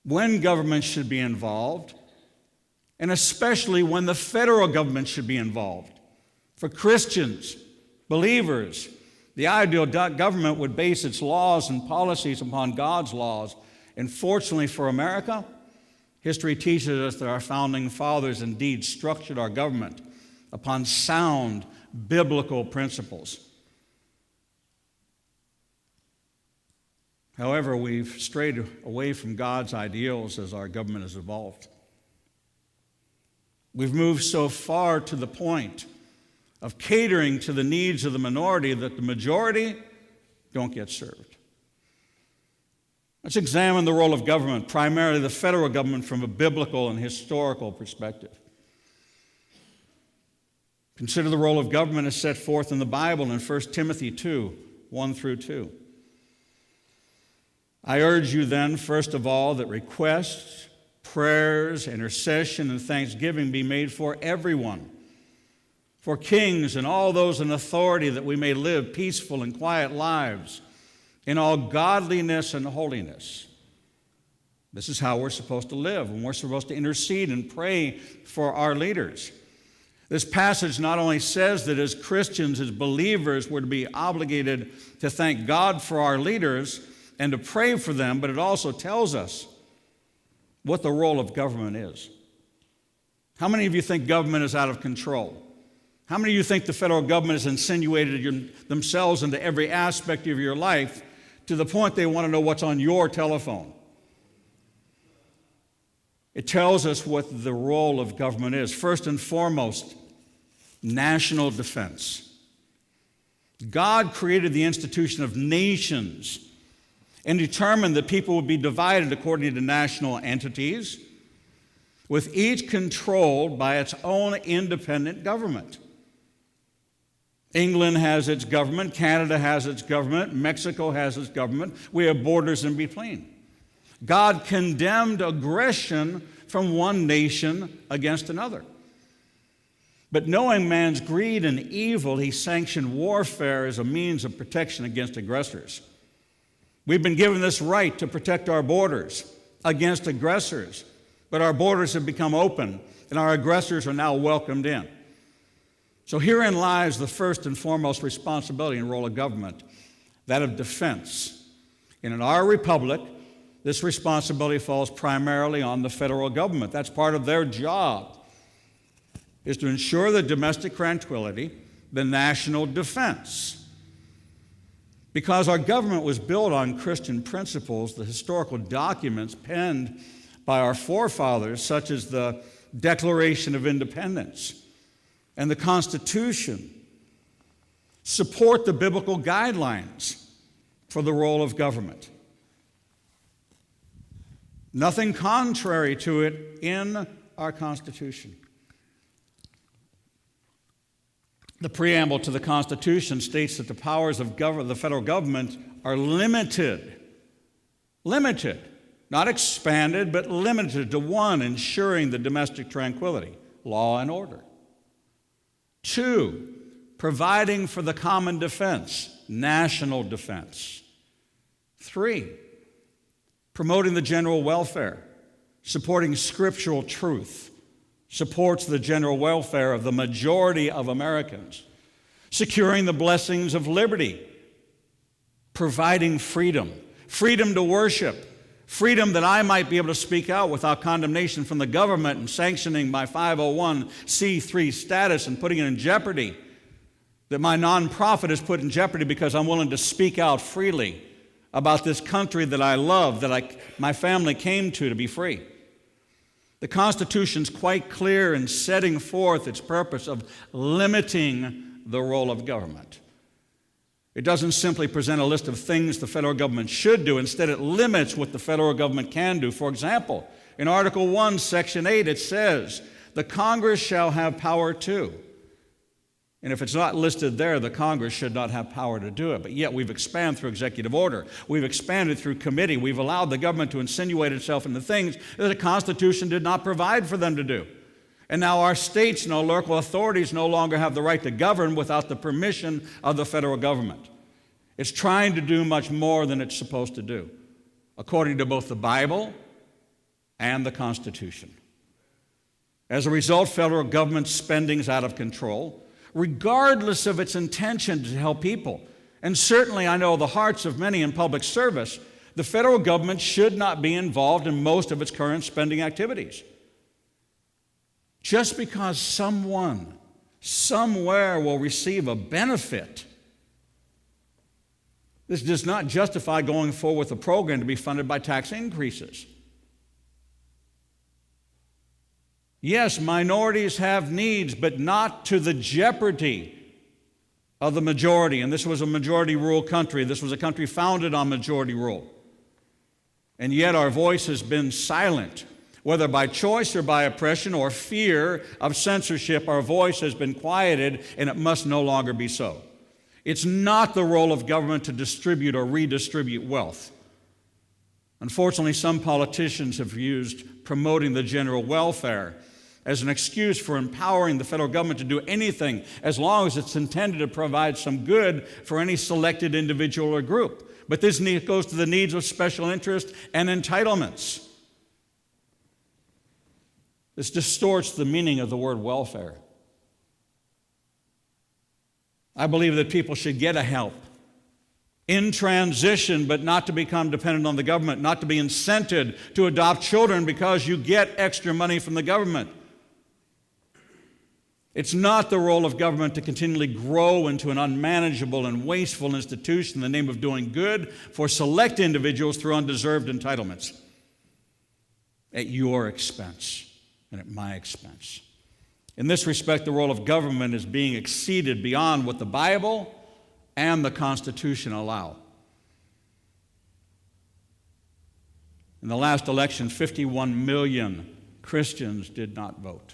when government should be involved, and especially when the federal government should be involved. For Christians, believers, the ideal government would base its laws and policies upon God's laws. And fortunately for America, history teaches us that our founding fathers indeed structured our government upon sound biblical principles. However, we've strayed away from God's ideals as our government has evolved. We've moved so far to the point of catering to the needs of the minority that the majority don't get served. Let's examine the role of government, primarily the federal government, from a biblical and historical perspective. Consider the role of government as set forth in the Bible in 1 Timothy 2, 1 through 2. I urge you then, first of all, that requests, prayers, intercession, and thanksgiving be made for everyone, for kings and all those in authority, that we may live peaceful and quiet lives in all godliness and holiness. This is how we're supposed to live, and we're supposed to intercede and pray for our leaders. This passage not only says that as Christians, as believers, we're to be obligated to thank God for our leaders and to pray for them, but it also tells us what the role of government is. How many of you think government is out of control? How many of you think the federal government has insinuated themselves into every aspect of your life to the point they want to know what's on your telephone? It tells us what the role of government is. First and foremost, national defense. God created the institution of nations and determined that people would be divided according to national entities, with each controlled by its own independent government. England has its government, Canada has its government, Mexico has its government. We have borders in between. God condemned aggression from one nation against another. But knowing man's greed and evil, he sanctioned warfare as a means of protection against aggressors. We've been given this right to protect our borders against aggressors, but our borders have become open, and our aggressors are now welcomed in. So herein lies the first and foremost responsibility and role of government, that of defense. And in our republic, this responsibility falls primarily on the federal government. That's part of their job, is to ensure the domestic tranquility, the national defense. Because our government was built on Christian principles, the historical documents penned by our forefathers, such as the Declaration of Independence and the Constitution, support the biblical guidelines for the role of government. Nothing contrary to it in our Constitution. The preamble to the Constitution states that the powers of the federal government are limited, not expanded, but limited to one, ensuring the domestic tranquility, law and order. Two, providing for the common defense, national defense. Three, promoting the general welfare, supporting scriptural truth, supports the general welfare of the majority of Americans, securing the blessings of liberty, providing freedom to worship, freedom that I might be able to speak out without condemnation from the government and sanctioning my 501c3 status and putting it in jeopardy, that my nonprofit is put in jeopardy because I'm willing to speak out freely about this country that I love, that my family came to be free. The Constitution's quite clear in setting forth its purpose of limiting the role of government. It doesn't simply present a list of things the federal government should do. Instead, it limits what the federal government can do. For example, in Article 1, Section 8, it says, "The Congress shall have power to." And if it's not listed there, the Congress should not have power to do it. But yet we've expanded through executive order. We've expanded through committee. We've allowed the government to insinuate itself into things that the Constitution did not provide for them to do. And now our states and our local authorities no longer have the right to govern without the permission of the federal government. It's trying to do much more than it's supposed to do, according to both the Bible and the Constitution. As a result, federal government spending is out of control, regardless of its intention to help people. And certainly, I know the hearts of many in public service, the federal government should not be involved in most of its current spending activities. Just because someone, somewhere will receive a benefit, this does not justify going forward with a program to be funded by tax increases. Yes, minorities have needs, but not to the jeopardy of the majority. And this was a majority rule country. This was a country founded on majority rule. And yet our voice has been silent. Whether by choice or by oppression or fear of censorship, our voice has been quieted, and it must no longer be so. It's not the role of government to distribute or redistribute wealth. Unfortunately, some politicians have used promoting the general welfare as an excuse for empowering the federal government to do anything as long as it's intended to provide some good for any selected individual or group. But this goes to the needs of special interest and entitlements. This distorts the meaning of the word welfare. I believe that people should get a help in transition, but not to become dependent on the government, not to be incented to adopt children because you get extra money from the government. It's not the role of government to continually grow into an unmanageable and wasteful institution in the name of doing good for select individuals through undeserved entitlements at your expense and at my expense. In this respect, the role of government is being exceeded beyond what the Bible and the Constitution allow. In the last election, 51 million Christians did not vote.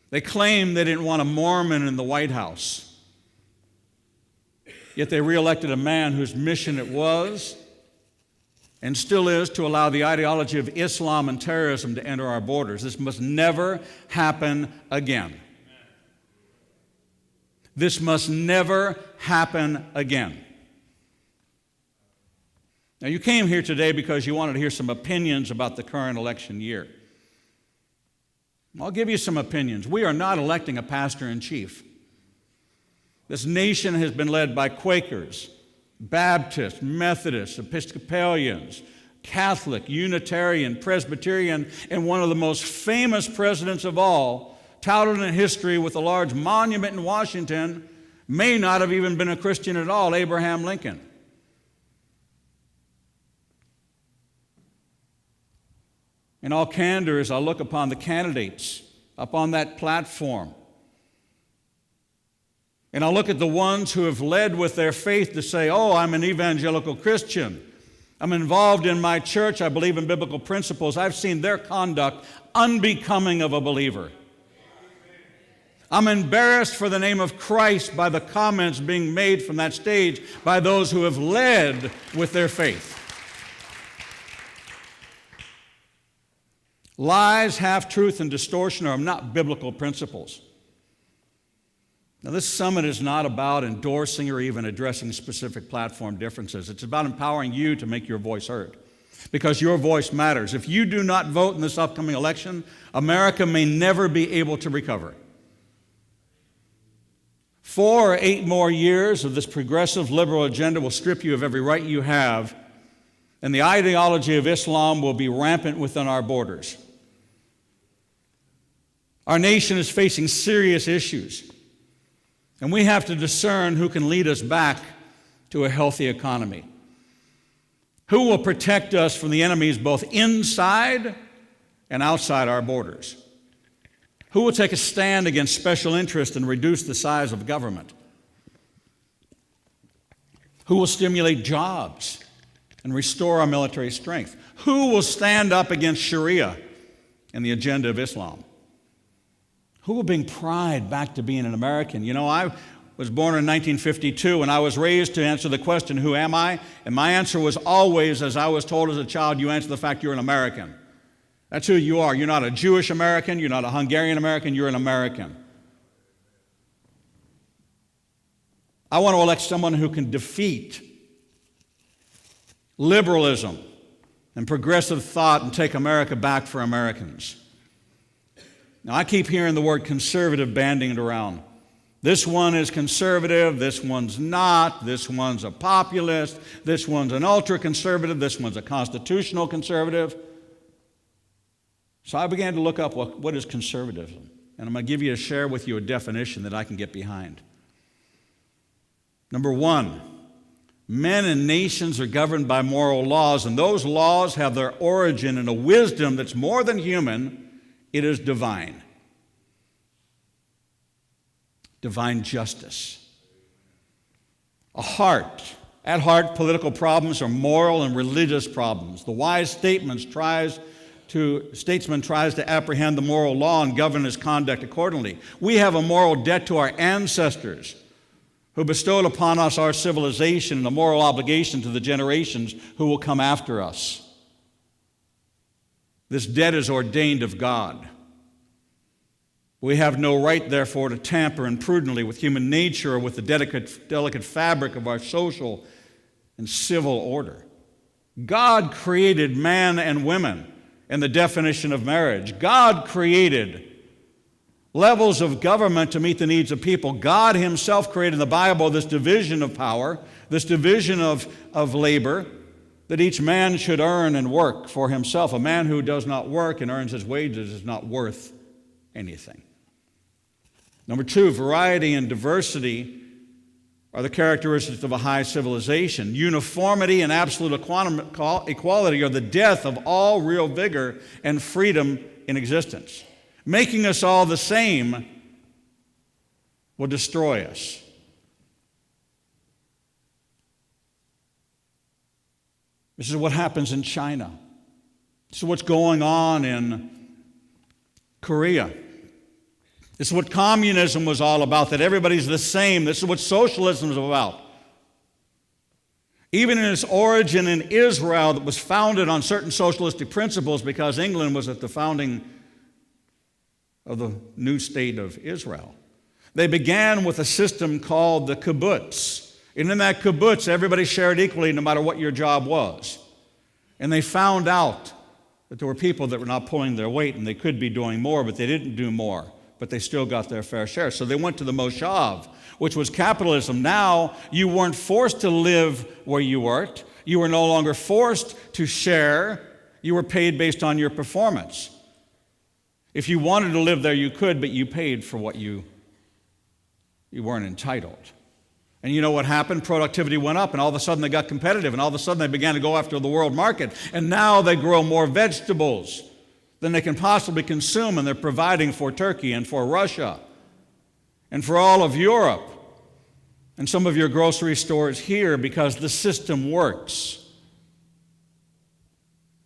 They claimed they didn't want a Mormon in the White House. Yet they reelected a man whose mission it was and still is to allow the ideology of Islam and terrorism to enter our borders. This must never happen again. This must never happen again. Now, you came here today because you wanted to hear some opinions about the current election year. I'll give you some opinions. We are not electing a pastor-in-chief. This nation has been led by Quakers, Baptists, Methodists, Episcopalians, Catholic, Unitarian, Presbyterian, and one of the most famous presidents of all, touted in history with a large monument in Washington, may not have even been a Christian at all, Abraham Lincoln. In all candor, as I look upon the candidates up on that platform, And I'll look at the ones who have led with their faith to say, oh, I'm an evangelical Christian. I'm involved in my church. I believe in biblical principles. I've seen their conduct unbecoming of a believer. I'm embarrassed for the name of Christ by the comments being made from that stage by those who have led with their faith. Lies, half-truth, and distortion are not biblical principles. Now, this summit is not about endorsing or even addressing specific platform differences. It's about empowering you to make your voice heard, because your voice matters. If you do not vote in this upcoming election, America may never be able to recover. 4 or 8 more years of this progressive liberal agenda will strip you of every right you have, and the ideology of Islam will be rampant within our borders. Our nation is facing serious issues, and we have to discern who can lead us back to a healthy economy. Who will protect us from the enemies both inside and outside our borders? Who will take a stand against special interest and reduce the size of government? Who will stimulate jobs and restore our military strength? Who will stand up against Sharia and the agenda of Islam? Who will bring pride back to being an American? You know, I was born in 1952, and I was raised to answer the question, who am I? And my answer was always, as I was told as a child, you answer the fact you're an American. That's who you are. You're not a Jewish American. You're not a Hungarian American. You're an American. I want to elect someone who can defeat liberalism and progressive thought and take America back for Americans. Now, I keep hearing the word conservative bandied around. This one is conservative, this one's not, this one's a populist, this one's an ultra-conservative, this one's a constitutional conservative. So I began to look up what is conservatism, and I'm going to share with you a definition that I can get behind. Number 1, men and nations are governed by moral laws, and those laws have their origin in a wisdom that's more than human. It is divine. Divine justice. At heart, political problems are moral and religious problems. The wise statesman tries to apprehend the moral law and govern his conduct accordingly. We have a moral debt to our ancestors who bestowed upon us our civilization and a moral obligation to the generations who will come after us. This debt is ordained of God. We have no right, therefore, to tamper imprudently with human nature or with the delicate fabric of our social and civil order. God created man and women in the definition of marriage. God created levels of government to meet the needs of people. God himself created in the Bible this division of power, this division of labor, that each man should earn and work for himself. A man who does not work and earns his wages is not worth anything. Number 2, variety and diversity are the characteristics of a high civilization. Uniformity and absolute equality are the death of all real vigor and freedom in existence. Making us all the same will destroy us. This is what happens in China. This is what's going on in Korea. This is what communism was all about, that everybody's the same. This is what socialism is about. Even in its origin in Israel, that was founded on certain socialistic principles because England was at the founding of the new state of Israel. They began with a system called the kibbutz. And in that kibbutz, everybody shared equally no matter what your job was. And they found out that there were people that were not pulling their weight and they could be doing more, but they didn't do more. But they still got their fair share. So they went to the moshav, which was capitalism. Now, you weren't forced to live where you worked. You were no longer forced to share. You were paid based on your performance. If you wanted to live there, you could, but you paid for what you weren't entitled. And you know what happened? Productivity went up, and all of a sudden they got competitive, and all of a sudden they began to go after the world market. And now they grow more vegetables than they can possibly consume, and they're providing for Turkey and for Russia and for all of Europe. and some of your grocery stores here because the system works.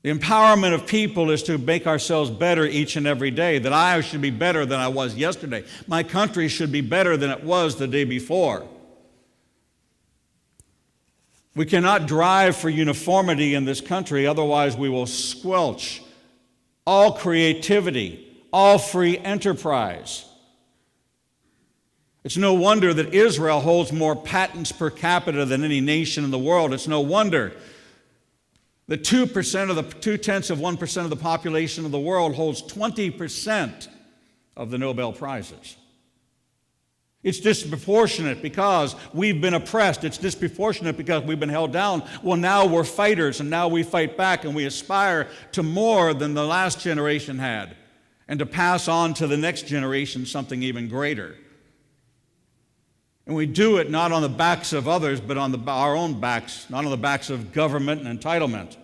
The empowerment of people is to make ourselves better each and every day, that I should be better than I was yesterday. My country should be better than it was the day before. We cannot drive for uniformity in this country, otherwise we will squelch all creativity, all free enterprise. It's no wonder that Israel holds more patents per capita than any nation in the world. It's no wonder that 2% of the population of the world holds 20% of the Nobel Prizes. It's disproportionate because we've been oppressed. It's disproportionate because we've been held down. Well, now we're fighters, and now we fight back, and we aspire to more than the last generation had, and to pass on to the next generation something even greater. And we do it not on the backs of others, but on our own backs, not on the backs of government and entitlement.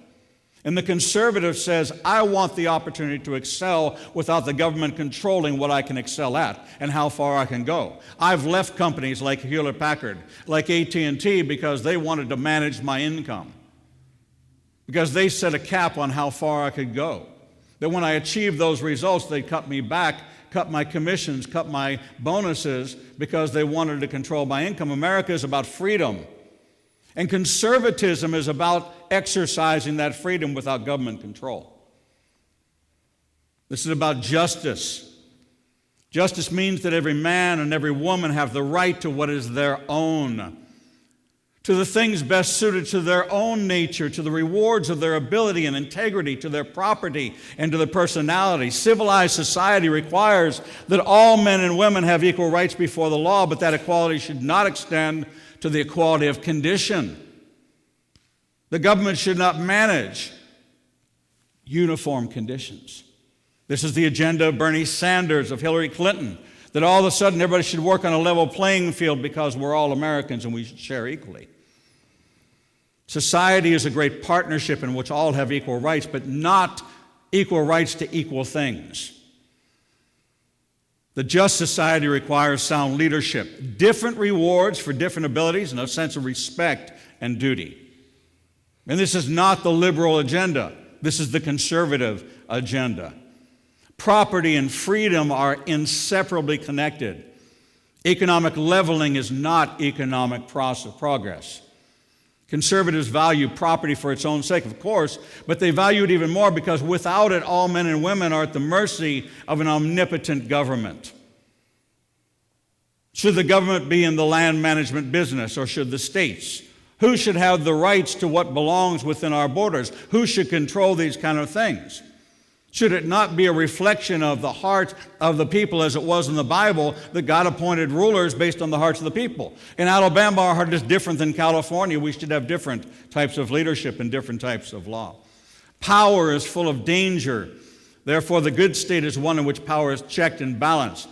And the conservative says, I want the opportunity to excel without the government controlling what I can excel at and how far I can go. I've left companies like Hewlett-Packard, like AT&T, because they wanted to manage my income, because they set a cap on how far I could go. That when I achieved those results, they cut me back, cut my commissions, cut my bonuses, because they wanted to control my income. America is about freedom. And conservatism is about exercising that freedom without government control. This is about justice. Justice means that every man and every woman have the right to what is their own, to the things best suited to their own nature, to the rewards of their ability and integrity, to their property and to their personality. Civilized society requires that all men and women have equal rights before the law, but that equality should not extend to the equality of condition. The government should not manage uniform conditions. This is the agenda of Bernie Sanders, of Hillary Clinton, that all of a sudden everybody should work on a level playing field because we're all Americans and we should share equally. Society is a great partnership in which all have equal rights, but not equal rights to equal things. The just society requires sound leadership, different rewards for different abilities, and a sense of respect and duty. And this is not the liberal agenda. This is the conservative agenda. Property and freedom are inseparably connected. Economic leveling is not economic progress. Conservatives value property for its own sake, of course, but they value it even more because without it, all men and women are at the mercy of an omnipotent government. Should the government be in the land management business, or should the states? Who should have the rights to what belongs within our borders? Who should control these kind of things? Should it not be a reflection of the heart of the people as it was in the Bible, that God appointed rulers based on the hearts of the people? In Alabama, our heart is different than California. We should have different types of leadership and different types of law. Power is full of danger. Therefore, the good state is one in which power is checked and balanced,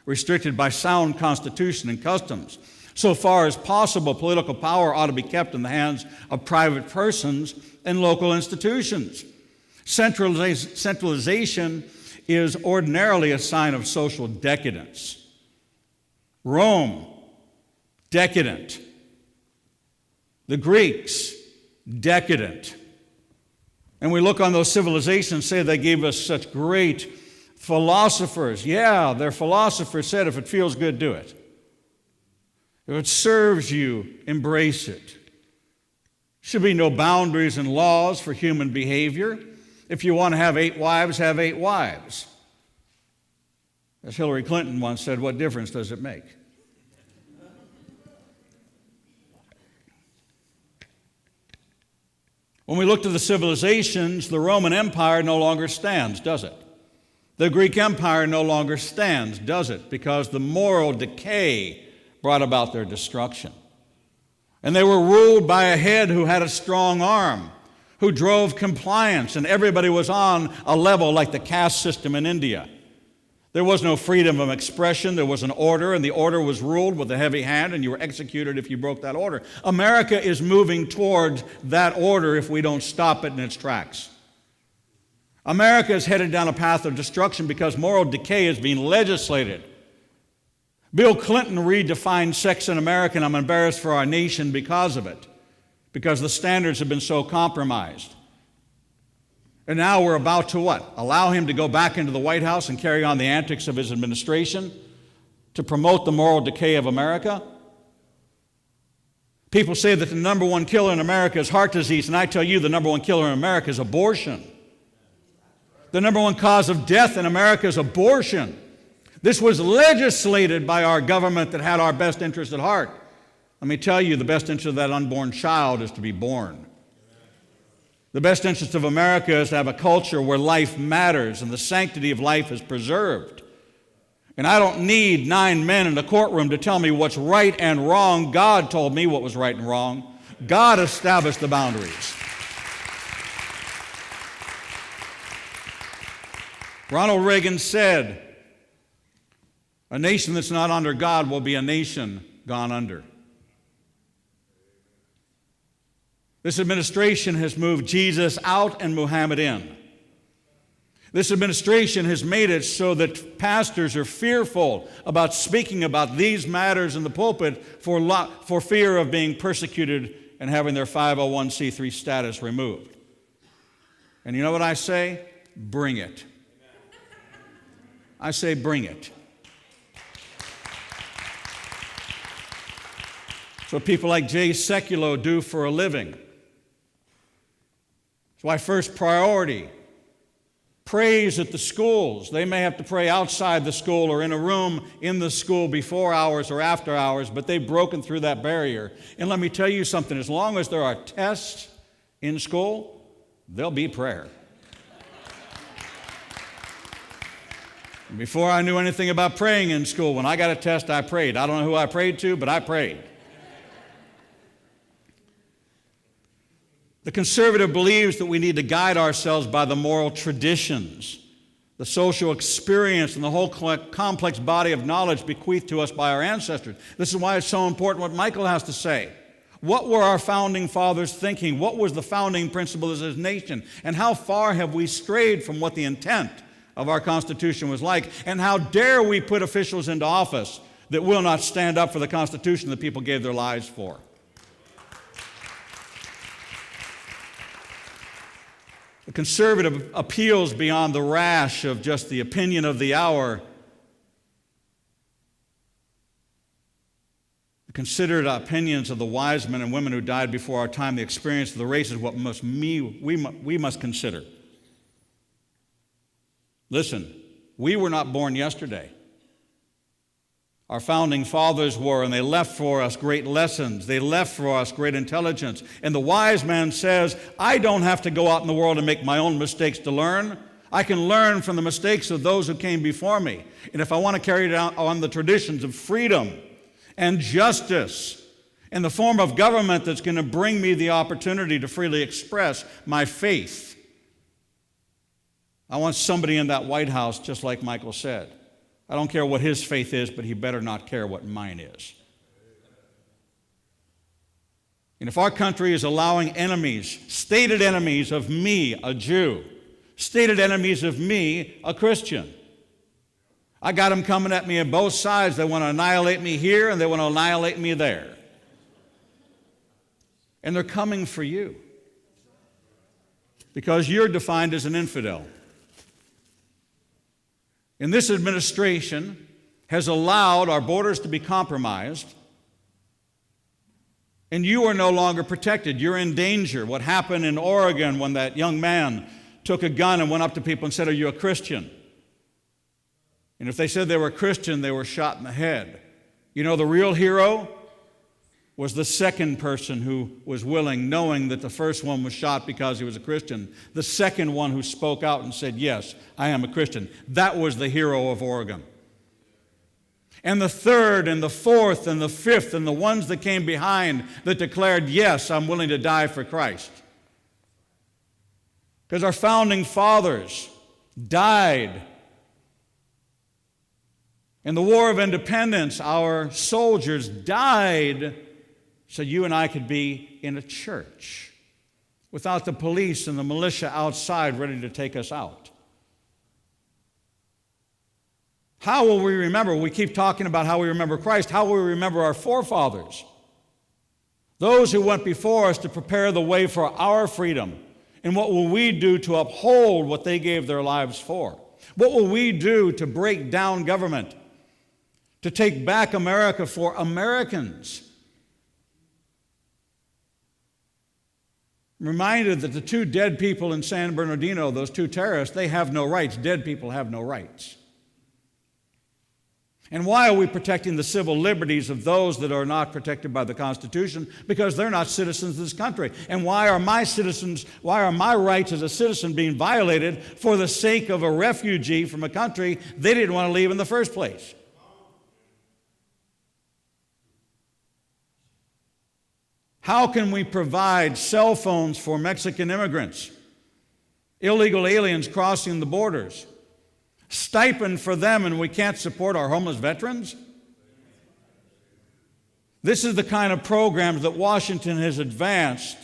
restricted by sound constitution and customs. So far as possible, political power ought to be kept in the hands of private persons and local institutions. Centralization is ordinarily a sign of social decadence. Rome, decadent. The Greeks, decadent. And we look on those civilizations and say they gave us such great philosophers. Yeah, their philosophers said, if it feels good, do it. If it serves you, embrace it. Should be no boundaries and laws for human behavior. If you want to have 8 wives, have 8 wives. As Hillary Clinton once said, what difference does it make? When we look to the civilizations, the Roman Empire no longer stands, does it? The Greek Empire no longer stands, does it? Because the moral decay brought about their destruction. And they were ruled by a head who had a strong arm, who drove compliance, and everybody was on a level like the caste system in India. There was no freedom of expression. There was an order, and the order was ruled with a heavy hand, and you were executed if you broke that order. America is moving towards that order if we don't stop it in its tracks. America is headed down a path of destruction because moral decay is being legislated Bill Clinton redefined sex in America, and I'm embarrassed for our nation because of it, because the standards have been so compromised. And now we're about to what? Allow him to go back into the White House and carry on the antics of his administration to promote the moral decay of America? People say that the number one killer in America is heart disease, and I tell you the number one killer in America is abortion. The number one cause of death in America is abortion. This was legislated by our government that had our best interest at heart. Let me tell you, the best interest of that unborn child is to be born. The best interest of America is to have a culture where life matters and the sanctity of life is preserved. And I don't need 9 men in a courtroom to tell me what's right and wrong. God told me what was right and wrong. God established the boundaries. Ronald Reagan said, "A nation that's not under God will be a nation gone under." This administration has moved Jesus out and Muhammad in. This administration has made it so that pastors are fearful about speaking about these matters in the pulpit for fear of being persecuted and having their 501c3 status removed. And you know what I say? Bring it. I say bring it. It's what people like Jay Sekulow do for a living. It's why First Priority prays at the schools. They may have to pray outside the school or in a room in the school before hours or after hours, but they've broken through that barrier. And let me tell you something, as long as there are tests in school, there'll be prayer. Before I knew anything about praying in school, when I got a test, I prayed. I don't know who I prayed to, but I prayed. The conservative believes that we need to guide ourselves by the moral traditions, the social experience, and the whole complex body of knowledge bequeathed to us by our ancestors. This is why it's so important what Michael has to say. What were our founding fathers thinking? What was the founding principle of this nation? And how far have we strayed from what the intent of our Constitution was like? And how dare we put officials into office that will not stand up for the Constitution that people gave their lives for? The conservative appeals beyond the rash of just the opinion of the hour. The considered opinions of the wise men and women who died before our time, the experience of the race is what we must consider. Listen, we were not born yesterday. Our founding fathers were, and they left for us great lessons. They left for us great intelligence. And the wise man says, I don't have to go out in the world and make my own mistakes to learn. I can learn from the mistakes of those who came before me. And if I want to carry on the traditions of freedom and justice in the form of government that's going to bring me the opportunity to freely express my faith, I want somebody in that White House, just like Michael said. I don't care what his faith is, but he better not care what mine is. And if our country is allowing enemies, stated enemies of me, a Jew, stated enemies of me, a Christian, I got them coming at me on both sides. They want to annihilate me here and they want to annihilate me there. And they're coming for you because you're defined as an infidel. And this administration has allowed our borders to be compromised, and you are no longer protected. You're in danger. What happened in Oregon when that young man took a gun and went up to people and said, "Are you a Christian?" And if they said they were Christian, they were shot in the head. You know, the real hero was the second person who was willing, knowing that the first one was shot because he was a Christian. The second one who spoke out and said, "Yes, I am a Christian." That was the hero of Oregon. And the third and the fourth and the fifth and the ones that came behind that declared, "Yes, I'm willing to die for Christ." Because our founding fathers died. In the War of Independence, our soldiers died so you and I could be in a church without the police and the militia outside ready to take us out. How will we remember? We keep talking about how we remember Christ. How will we remember our forefathers? Those who went before us to prepare the way for our freedom. And what will we do to uphold what they gave their lives for? What will we do to break down government? To take back America for Americans? I'm reminded that the two dead people in San Bernardino, those two terrorists, they have no rights. Dead people have no rights. And why are we protecting the civil liberties of those that are not protected by the Constitution? Because they're not citizens of this country. And why are my rights as a citizen being violated for the sake of a refugee from a country they didn't want to leave in the first place? How can we provide cell phones for Mexican immigrants, illegal aliens crossing the borders, stipend for them, and we can't support our homeless veterans? This is the kind of programs that Washington has advanced,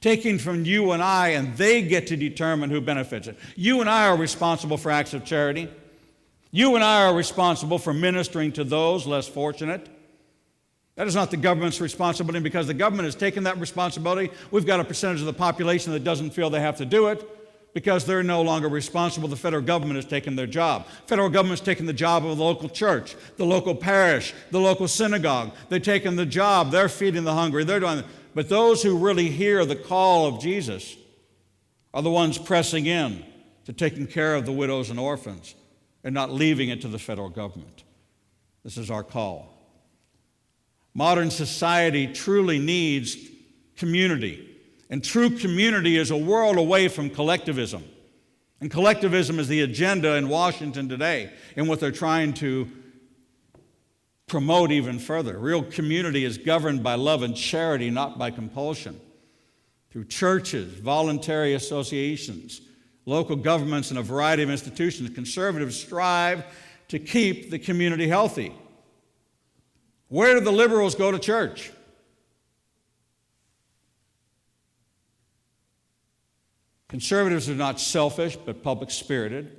taking from you and I, and they get to determine who benefits it. You and I are responsible for acts of charity. You and I are responsible for ministering to those less fortunate. That is not the government's responsibility, because the government has taken that responsibility. We've got a percentage of the population that doesn't feel they have to do it because they're no longer responsible. The federal government has taken their job. Federal government's taken the job of the local church, the local parish, the local synagogue. They've taken the job. They're feeding the hungry. They're doing it. But those who really hear the call of Jesus are the ones pressing in to taking care of the widows and orphans and not leaving it to the federal government. This is our call. Modern society truly needs community. And true community is a world away from collectivism. And collectivism is the agenda in Washington today and what they're trying to promote even further. Real community is governed by love and charity, not by compulsion. Through churches, voluntary associations, local governments, and a variety of institutions, conservatives strive to keep the community healthy. Where do the liberals go to church? Conservatives are not selfish, but public-spirited.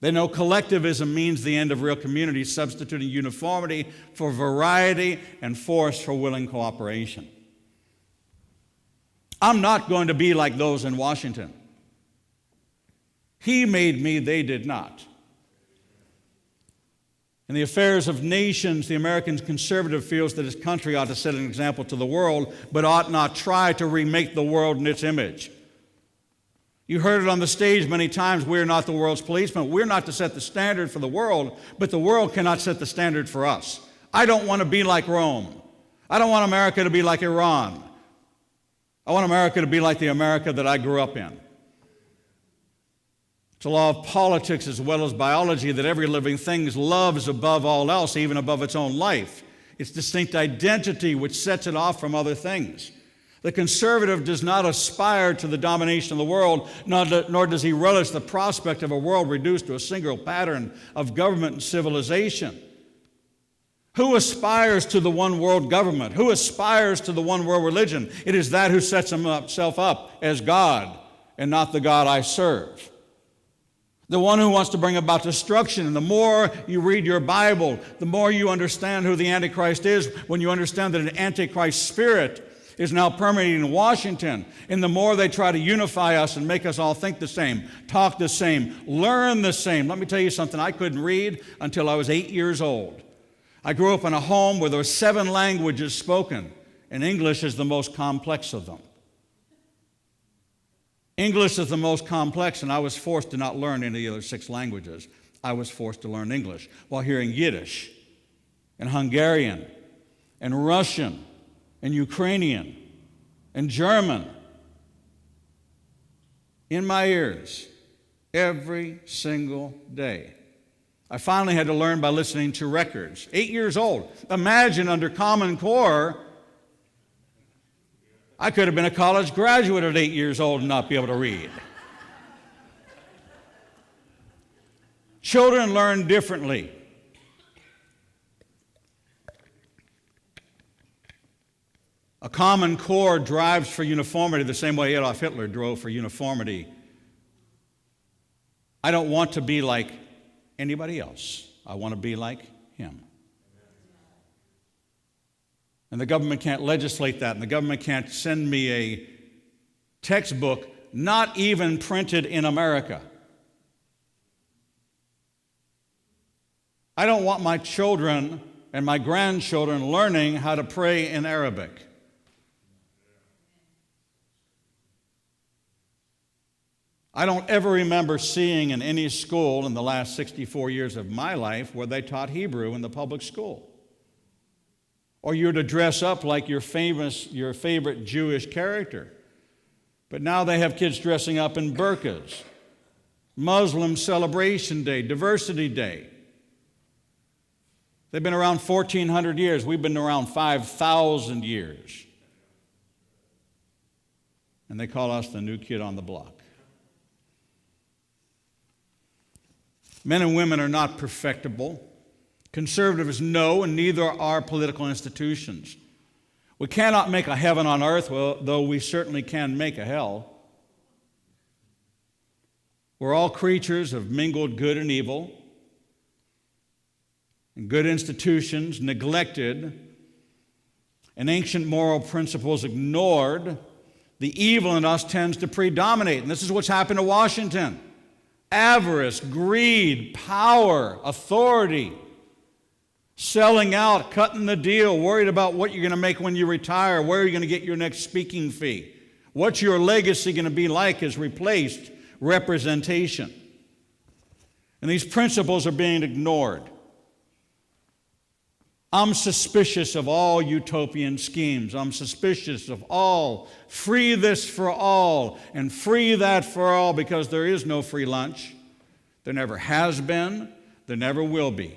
They know collectivism means the end of real community, substituting uniformity for variety and force for willing cooperation. I'm not going to be like those in Washington. He made me, they did not. In the affairs of nations, the American conservative feels that his country ought to set an example to the world, but ought not try to remake the world in its image. You heard it on the stage many times, we're not the world's policemen. We're not to set the standard for the world, but the world cannot set the standard for us. I don't want to be like Rome. I don't want America to be like Iran. I want America to be like the America that I grew up in. It's a law of politics as well as biology that every living thing loves above all else, even above its own life. Its distinct identity which sets it off from other things. The conservative does not aspire to the domination of the world, nor does he relish the prospect of a world reduced to a single pattern of government and civilization. Who aspires to the one world government? Who aspires to the one world religion? It is that who sets himself up as God and not the God I serve. The one who wants to bring about destruction. And the more you read your Bible, the more you understand who the Antichrist is, when you understand that an Antichrist spirit is now permeating in Washington. And the more they try to unify us and make us all think the same, talk the same, learn the same. Let me tell you something, I couldn't read until I was 8 years old. I grew up in a home where there were 7 languages spoken, and English is the most complex of them. English is the most complex, and I was forced to not learn any of the other 6 languages. I was forced to learn English while hearing Yiddish and Hungarian and Russian and Ukrainian and German in my ears every single day. I finally had to learn by listening to records. 8 years old. Imagine under Common Core, I could have been a college graduate at 8 years old and not be able to read. Children learn differently. A Common Core drives for uniformity the same way Adolf Hitler drove for uniformity. I don't want to be like anybody else. I want to be like him. And the government can't legislate that, and the government can't send me a textbook not even printed in America. I don't want my children and my grandchildren learning how to pray in Arabic. I don't ever remember seeing in any school in the last 64 years of my life where they taught Hebrew in the public school. Or you're to dress up like your favorite Jewish character. But now they have kids dressing up in burqas. Muslim Celebration Day, Diversity Day. They've been around 1,400 years. We've been around 5,000 years. And they call us the new kid on the block. Men and women are not perfectible. Conservatives know, and neither are political institutions. We cannot make a heaven on earth, though we certainly can make a hell. We're all creatures of mingled good and evil, and good institutions neglected, and ancient moral principles ignored. The evil in us tends to predominate, and this is what's happened to Washington. Avarice, greed, power, authority, selling out, cutting the deal, worried about what you're going to make when you retire, where are you going to get your next speaking fee, what's your legacy going to be like has replaced representation. And these principles are being ignored. I'm suspicious of all utopian schemes. I'm suspicious of all free this for all and free that for all, because there is no free lunch. There never has been. There never will be.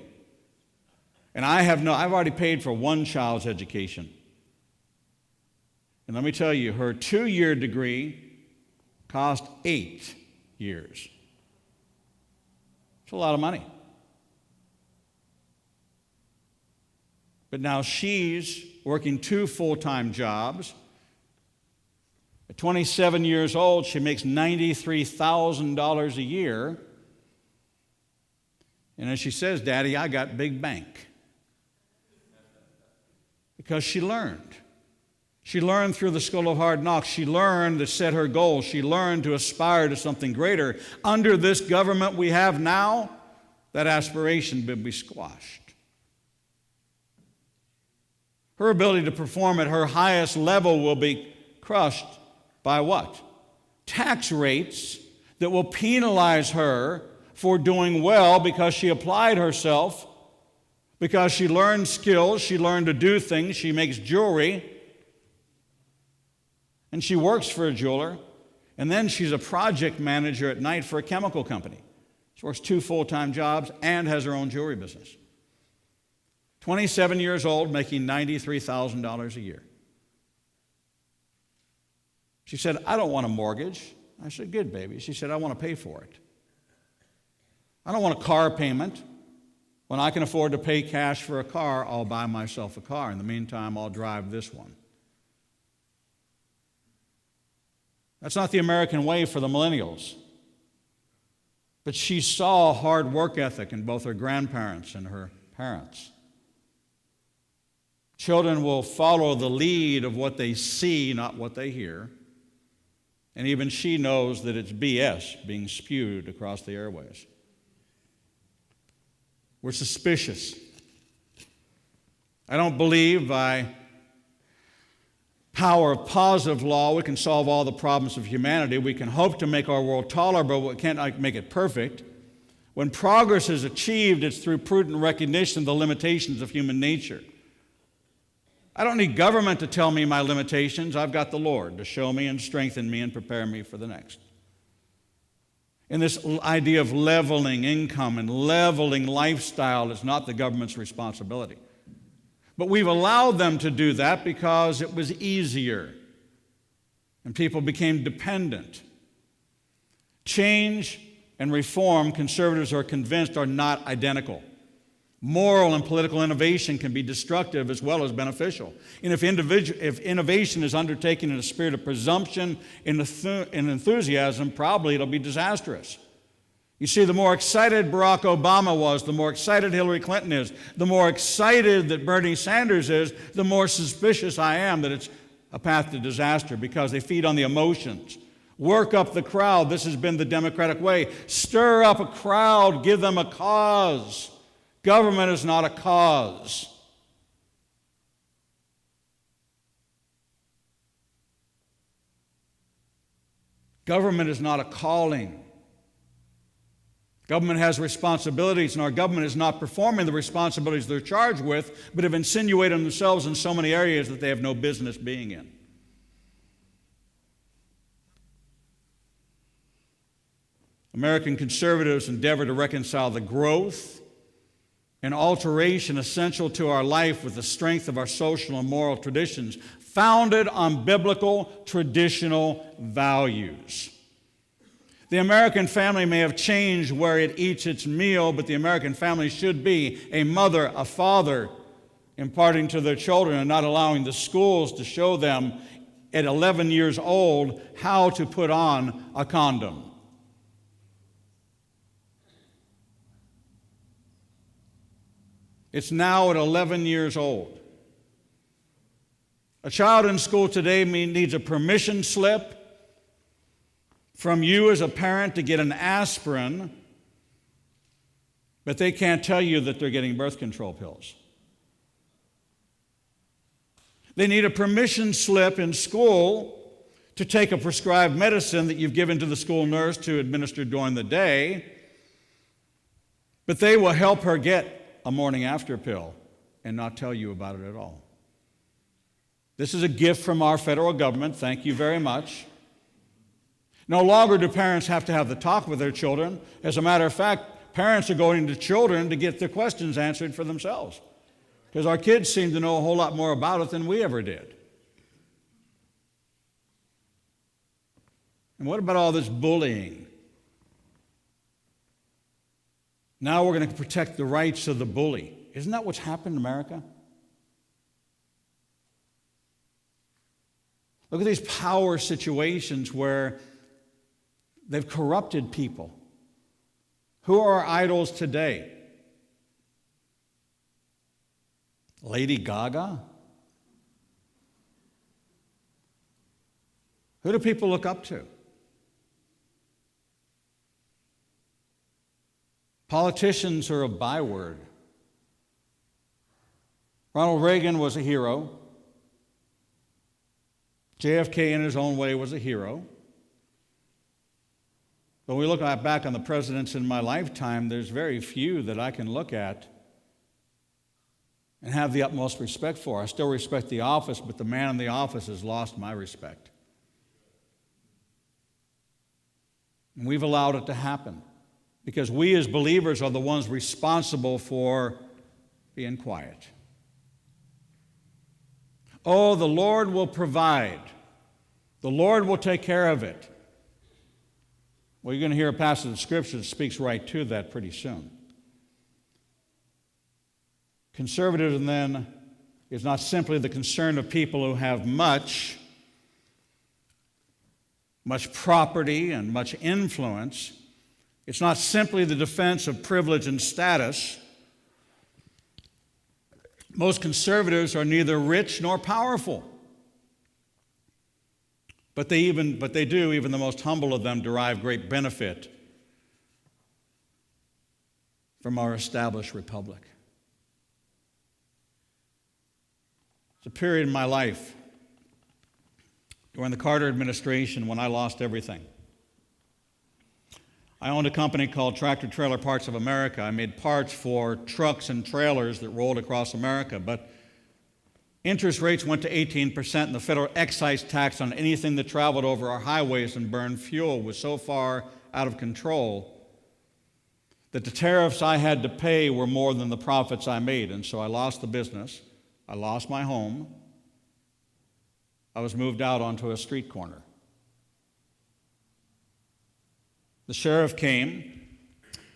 And I've already paid for one child's education. And let me tell you, her 2-year degree cost 8 years. It's a lot of money. But now she's working 2 full-time jobs. At 27 years old, she makes $93,000 a year. And as she says, Daddy, I got big bank. Because she learned. She learned through the School of Hard Knocks. She learned to set her goals. She learned to aspire to something greater. Under this government we have now, that aspiration will be squashed. Her ability to perform at her highest level will be crushed by what? Tax rates that will penalize her for doing well because she applied herself, because she learned skills, she learned to do things, she makes jewelry, and she works for a jeweler, and then she's a project manager at night for a chemical company. She works 2 full-time jobs and has her own jewelry business. 27 years old, making $93,000 a year. She said, I don't want a mortgage. I said, good, baby. She said, I want to pay for it. I don't want a car payment. When I can afford to pay cash for a car, I'll buy myself a car. In the meantime, I'll drive this one. That's not the American way for the millennials. But she saw hard work ethic in both her grandparents and her parents. Children will follow the lead of what they see, not what they hear. And even she knows that it's BS being spewed across the airways. We're suspicious. I don't believe by power of positive law we can solve all the problems of humanity. We can hope to make our world tolerable, but we can't make it perfect. When progress is achieved, it's through prudent recognition of the limitations of human nature. I don't need government to tell me my limitations. I've got the Lord to show me and strengthen me and prepare me for the next. And this idea of leveling income and leveling lifestyle is not the government's responsibility. But we've allowed them to do that because it was easier. And people became dependent. Change and reform, conservatives are convinced, are not identical. Moral and political innovation can be destructive as well as beneficial. And if innovation is undertaken in a spirit of presumption and enthusiasm, probably it'll be disastrous. You see, the more excited Barack Obama was, the more excited Hillary Clinton is, the more excited that Bernie Sanders is, the more suspicious I am that it's a path to disaster, because they feed on the emotions. Work up the crowd. This has been the Democratic way. Stir up a crowd. Give them a cause. Government is not a cause. Government is not a calling. Government has responsibilities, and our government is not performing the responsibilities they're charged with, but have insinuated themselves in so many areas that they have no business being in. American conservatives endeavor to reconcile the growth and alteration essential to our life with the strength of our social and moral traditions, founded on biblical traditional values. The American family may have changed where it eats its meal, but the American family should be a mother, a father, imparting to their children and not allowing the schools to show them at 11 years old how to put on a condom. It's now at 11 years old. A child in school today needs a permission slip from you as a parent to get an aspirin, but they can't tell you that they're getting birth control pills. They need a permission slip in school to take a prescribed medicine that you've given to the school nurse to administer during the day, but they will help her get a morning after pill and not tell you about it at all. This is a gift from our federal government. Thank you very much. No longer do parents have to have the talk with their children. As a matter of fact, parents are going to children to get their questions answered for themselves, because our kids seem to know a whole lot more about it than we ever did. And what about all this bullying? Now we're going to protect the rights of the bully. Isn't that what's happened in America? Look at these power situations where they've corrupted people. Who are our idols today? Lady Gaga? Who do people look up to? Politicians are a byword. Ronald Reagan was a hero. JFK, in his own way, was a hero. But when we look back on the presidents in my lifetime, there's very few that I can look at and have the utmost respect for. I still respect the office, but the man in the office has lost my respect. And we've allowed it to happen because we as believers are the ones responsible for being quiet. Oh, the Lord will provide. The Lord will take care of it. Well, you're going to hear a passage of Scripture that speaks right to that pretty soon. Conservatism, then, is not simply the concern of people who have much property and much influence. It's not simply the defense of privilege and status. Most conservatives are neither rich nor powerful. But even the most humble of them derive great benefit from our established republic. It's a period in my life during the Carter administration when I lost everything. I owned a company called Tractor Trailer Parts of America. I made parts for trucks and trailers that rolled across America, but interest rates went to 18%, and the federal excise tax on anything that traveled over our highways and burned fuel was so far out of control that the tariffs I had to pay were more than the profits I made, and so I lost the business. I lost my home. I was moved out onto a street corner. The sheriff came,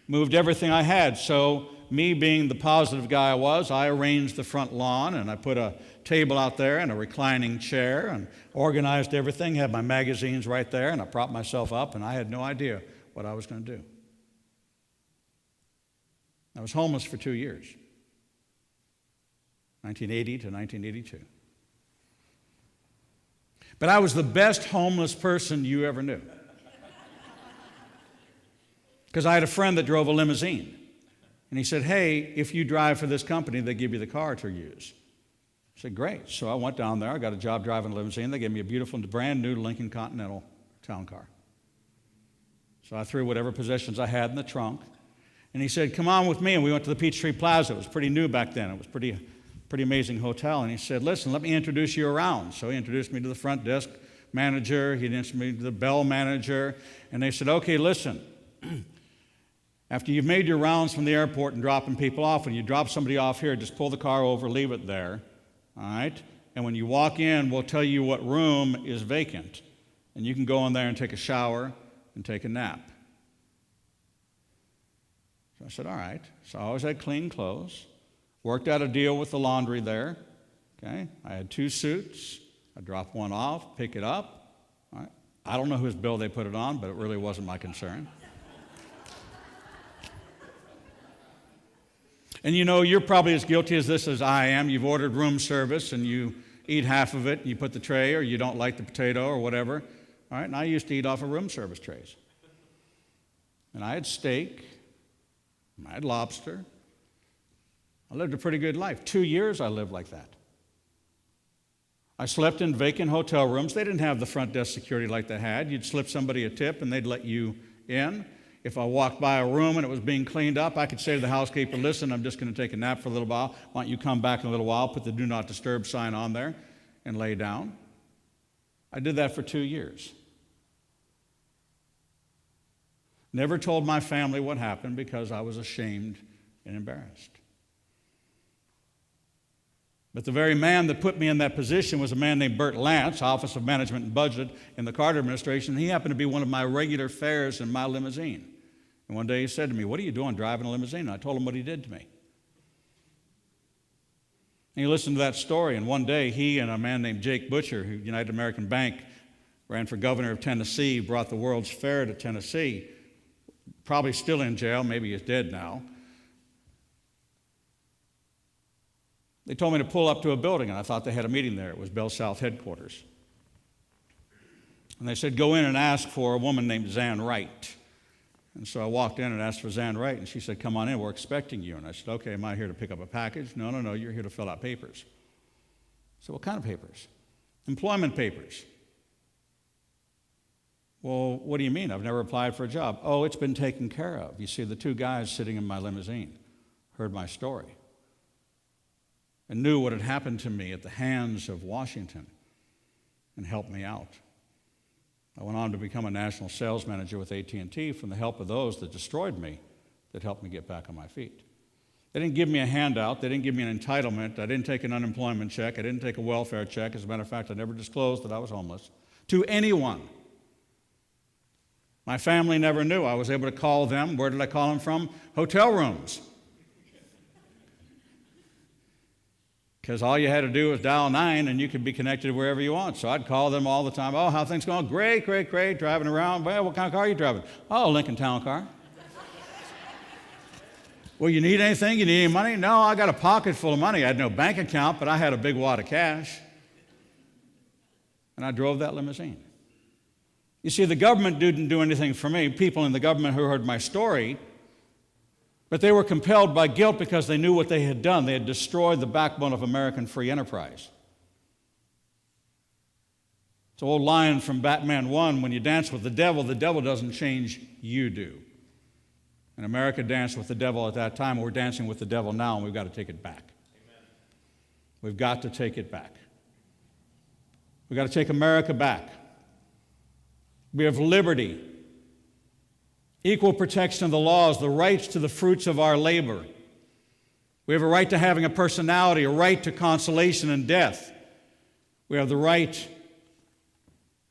moved everything I had, so me being the positive guy I was, I arranged the front lawn and I put a table out there and a reclining chair and organized everything, had my magazines right there, and I propped myself up, and I had no idea what I was going to do. I was homeless for 2 years, 1980 to 1982. But I was the best homeless person you ever knew. Because I had a friend that drove a limousine. And he said, hey, if you drive for this company, they give you the car to use. I said, great. So I went down there. I got a job driving a limousine. They gave me a beautiful, brand new Lincoln Continental town car. So I threw whatever possessions I had in the trunk. And he said, come on with me. And we went to the Peachtree Plaza. It was pretty new back then. It was pretty amazing hotel. And he said, listen, let me introduce you around. So he introduced me to the front desk manager. He introduced me to the bell manager. And they said, okay, listen. After you've made your rounds from the airport and dropping people off, when you drop somebody off here, just pull the car over, leave it there, all right? And when you walk in, we'll tell you what room is vacant. And you can go in there and take a shower and take a nap. So I said, all right. So I always had clean clothes. Worked out a deal with the laundry there, okay? I had 2 suits. I'd drop one off, pick it up. All right? I don't know whose bill they put it on, but it really wasn't my concern. And you know, you're probably as guilty as this as I am. You've ordered room service and you eat half of it and you put the tray, or you don't like the potato or whatever. All right, and I used to eat off of room service trays. And I had steak, I had lobster. I lived a pretty good life. 2 years I lived like that. I slept in vacant hotel rooms. They didn't have the front desk security like they had. You'd slip somebody a tip and they'd let you in. If I walked by a room and it was being cleaned up, I could say to the housekeeper, listen, I'm just going to take a nap for a little while. Why don't you come back in a little while, put the do not disturb sign on there, and lay down. I did that for 2 years. Never told my family what happened because I was ashamed and embarrassed. But the very man that put me in that position was a man named Bert Lance, Office of Management and Budget in the Carter administration. He happened to be one of my regular fares in my limousine. And one day he said to me, what are you doing driving a limousine? And I told him what he did to me. And he listened to that story, and one day he and a man named Jake Butcher, who United American Bank ran for governor of Tennessee, brought the World's Fair to Tennessee, probably still in jail, maybe he's dead now. They told me to pull up to a building, and I thought they had a meeting there. It was Bell South headquarters. And they said, go in and ask for a woman named Zan Wright. And so I walked in and asked for Zan Wright, and she said, come on in, we're expecting you. And I said, okay, am I here to pick up a package? No, you're here to fill out papers. So what kind of papers? Employment papers. Well, what do you mean? I've never applied for a job. Oh, it's been taken care of. You see, the 2 guys sitting in my limousine heard my story and knew what had happened to me at the hands of Washington and helped me out. I went on to become a national sales manager with AT&T from the help of those that destroyed me, that helped me get back on my feet. They didn't give me a handout. They didn't give me an entitlement. I didn't take an unemployment check. I didn't take a welfare check. As a matter of fact, I never disclosed that I was homeless to anyone. My family never knew. I was able to call them. Where did I call them from? Hotel rooms. Because all you had to do was dial 9 and you could be connected wherever you want. So I'd call them all the time. Oh, how things going? Great, driving around. Well, what kind of car are you driving? Oh, Lincoln Town Car. Well, you need anything? You need any money? No, I got a pocket full of money. I had no bank account, but I had a big wad of cash. And I drove that limousine. You see, the government didn't do anything for me. People in the government who heard my story, but they were compelled by guilt because they knew what they had done. They had destroyed the backbone of American free enterprise. It's an old line from Batman 1, when you dance with the devil doesn't change, you do. And America danced with the devil at that time, and we're dancing with the devil now, and we've got to take it back. Amen. We've got to take it back. We've got to take America back. We have liberty, equal protection of the laws, the rights to the fruits of our labor. We have a right to having a personality, a right to consolation in death. We have the right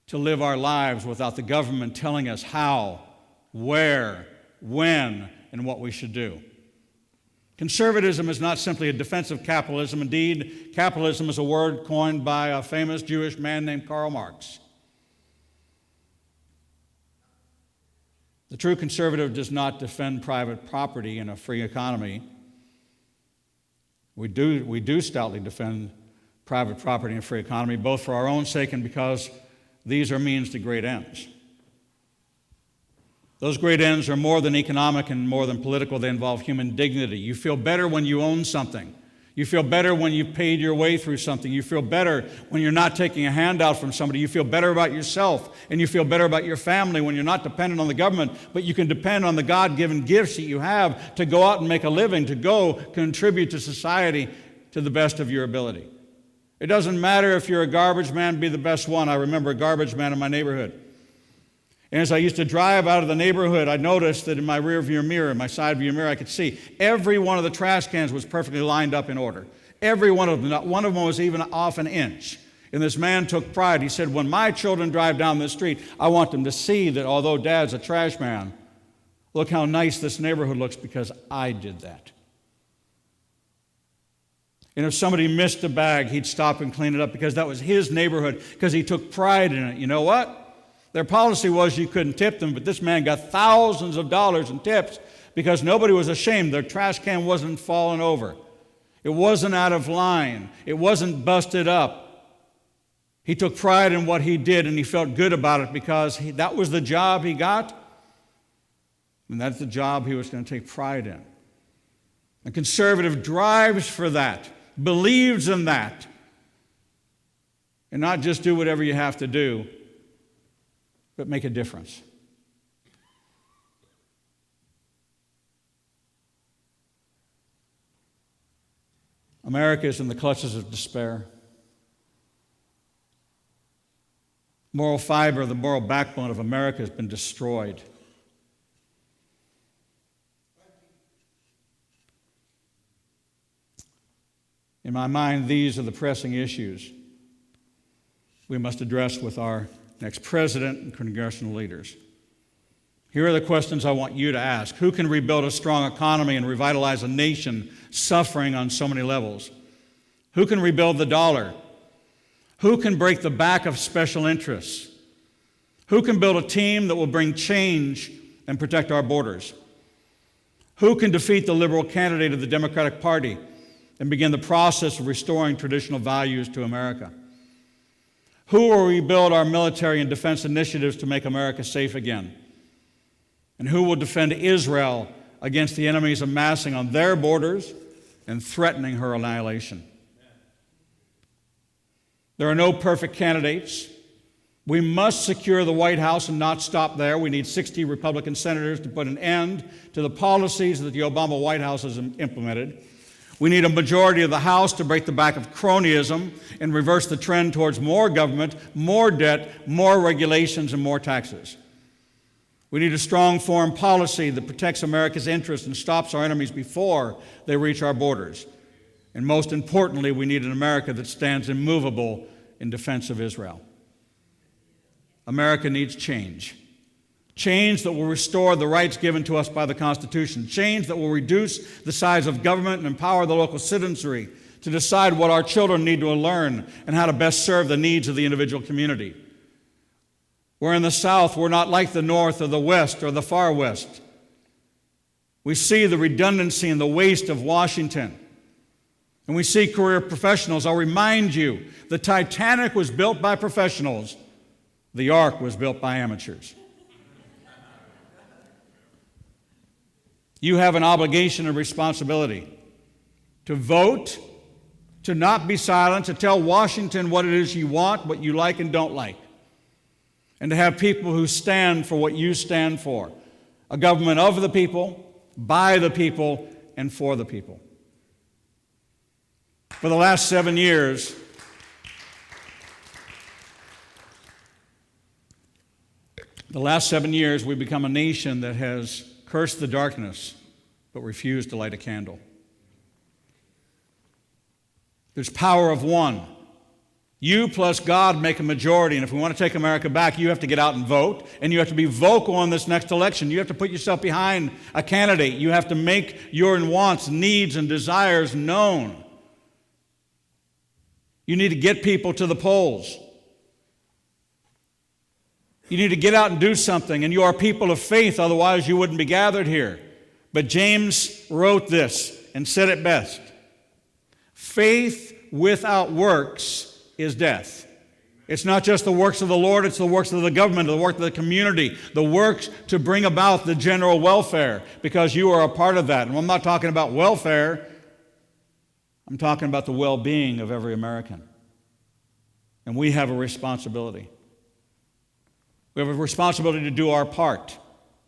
to live our lives without the government telling us how, where, when, and what we should do. Conservatism is not simply a defense of capitalism. Indeed, capitalism is a word coined by a famous Jewish man named Karl Marx. The true conservative does not defend private property in a free economy. We do stoutly defend private property in a free economy, both for our own sake and because these are means to great ends. Those great ends are more than economic and more than political. They involve human dignity. You feel better when you own something. You feel better when you've paid your way through something. You feel better when you're not taking a handout from somebody. You feel better about yourself, and you feel better about your family when you're not dependent on the government, but you can depend on the God-given gifts that you have to go out and make a living, to go contribute to society to the best of your ability. It doesn't matter if you're a garbage man, be the best one. I remember a garbage man in my neighborhood. And as I used to drive out of the neighborhood, I noticed that in my rear view mirror, my side view mirror, I could see every one of the trash cans was perfectly lined up in order. Every one of them. Not one of them was even off an inch. And this man took pride. He said, when my children drive down this street, I want them to see that although Dad's a trash man, look how nice this neighborhood looks because I did that. And if somebody missed a bag, he'd stop and clean it up because that was his neighborhood, because he took pride in it. You know what? Their policy was you couldn't tip them, but this man got thousands of dollars in tips because nobody was ashamed. Their trash can wasn't falling over. It wasn't out of line. It wasn't busted up. He took pride in what he did, and he felt good about it because that was the job he got, and that's the job he was going to take pride in. A conservative drives for that, believes in that, and not just do whatever you have to do, but make a difference. America is in the clutches of despair. Moral fiber, the moral backbone of America has been destroyed. In my mind, these are the pressing issues we must address with our next president and congressional leaders. Here are the questions I want you to ask. Who can rebuild a strong economy and revitalize a nation suffering on so many levels? Who can rebuild the dollar? Who can break the back of special interests? Who can build a team that will bring change and protect our borders? Who can defeat the liberal candidate of the Democratic Party and begin the process of restoring traditional values to America? Who will rebuild our military and defense initiatives to make America safe again? And who will defend Israel against the enemies amassing on their borders and threatening her annihilation? There are no perfect candidates. We must secure the White House and not stop there. We need 60 Republican senators to put an end to the policies that the Obama White House has implemented. We need a majority of the House to break the back of cronyism and reverse the trend towards more government, more debt, more regulations, and more taxes. We need a strong foreign policy that protects America's interests and stops our enemies before they reach our borders. And most importantly, we need an America that stands immovable in defense of Israel. America needs change. Change that will restore the rights given to us by the Constitution. Change that will reduce the size of government and empower the local citizenry to decide what our children need to learn and how to best serve the needs of the individual community. Where in the South, we're not like the North or the West or the far West. We see the redundancy and the waste of Washington. And we see career professionals. I'll remind you, the Titanic was built by professionals. The Ark was built by amateurs. You have an obligation and responsibility to vote, to not be silent, to tell Washington what it is you want, what you like and don't like, and to have people who stand for what you stand for. A government of the people, by the people, and for the people. For the last 7 years, we've become a nation that has cursed the darkness, but refused to light a candle. There's power of one. You plus God make a majority, and if we want to take America back, you have to get out and vote, and you have to be vocal in this next election. You have to put yourself behind a candidate. You have to make your wants, needs, and desires known. You need to get people to the polls. You need to get out and do something, and you are people of faith, otherwise you wouldn't be gathered here. But James wrote this and said it best. Faith without works is death. It's not just the works of the Lord, it's the works of the government, the work of the community, the works to bring about the general welfare, because you are a part of that. And I'm not talking about welfare, I'm talking about the well-being of every American. And we have a responsibility. We have a responsibility to do our part.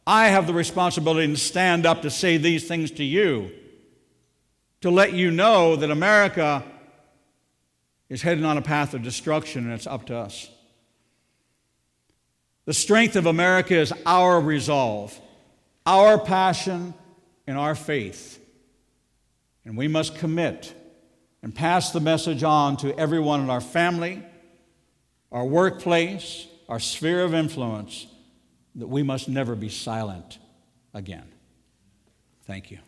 I have the responsibility to stand up to say these things to you, to let you know that America is heading on a path of destruction, and it's up to us. The strength of America is our resolve, our passion, and our faith. And we must commit and pass the message on to everyone in our family, our workplace, our sphere of influence, that we must never be silent again. Thank you.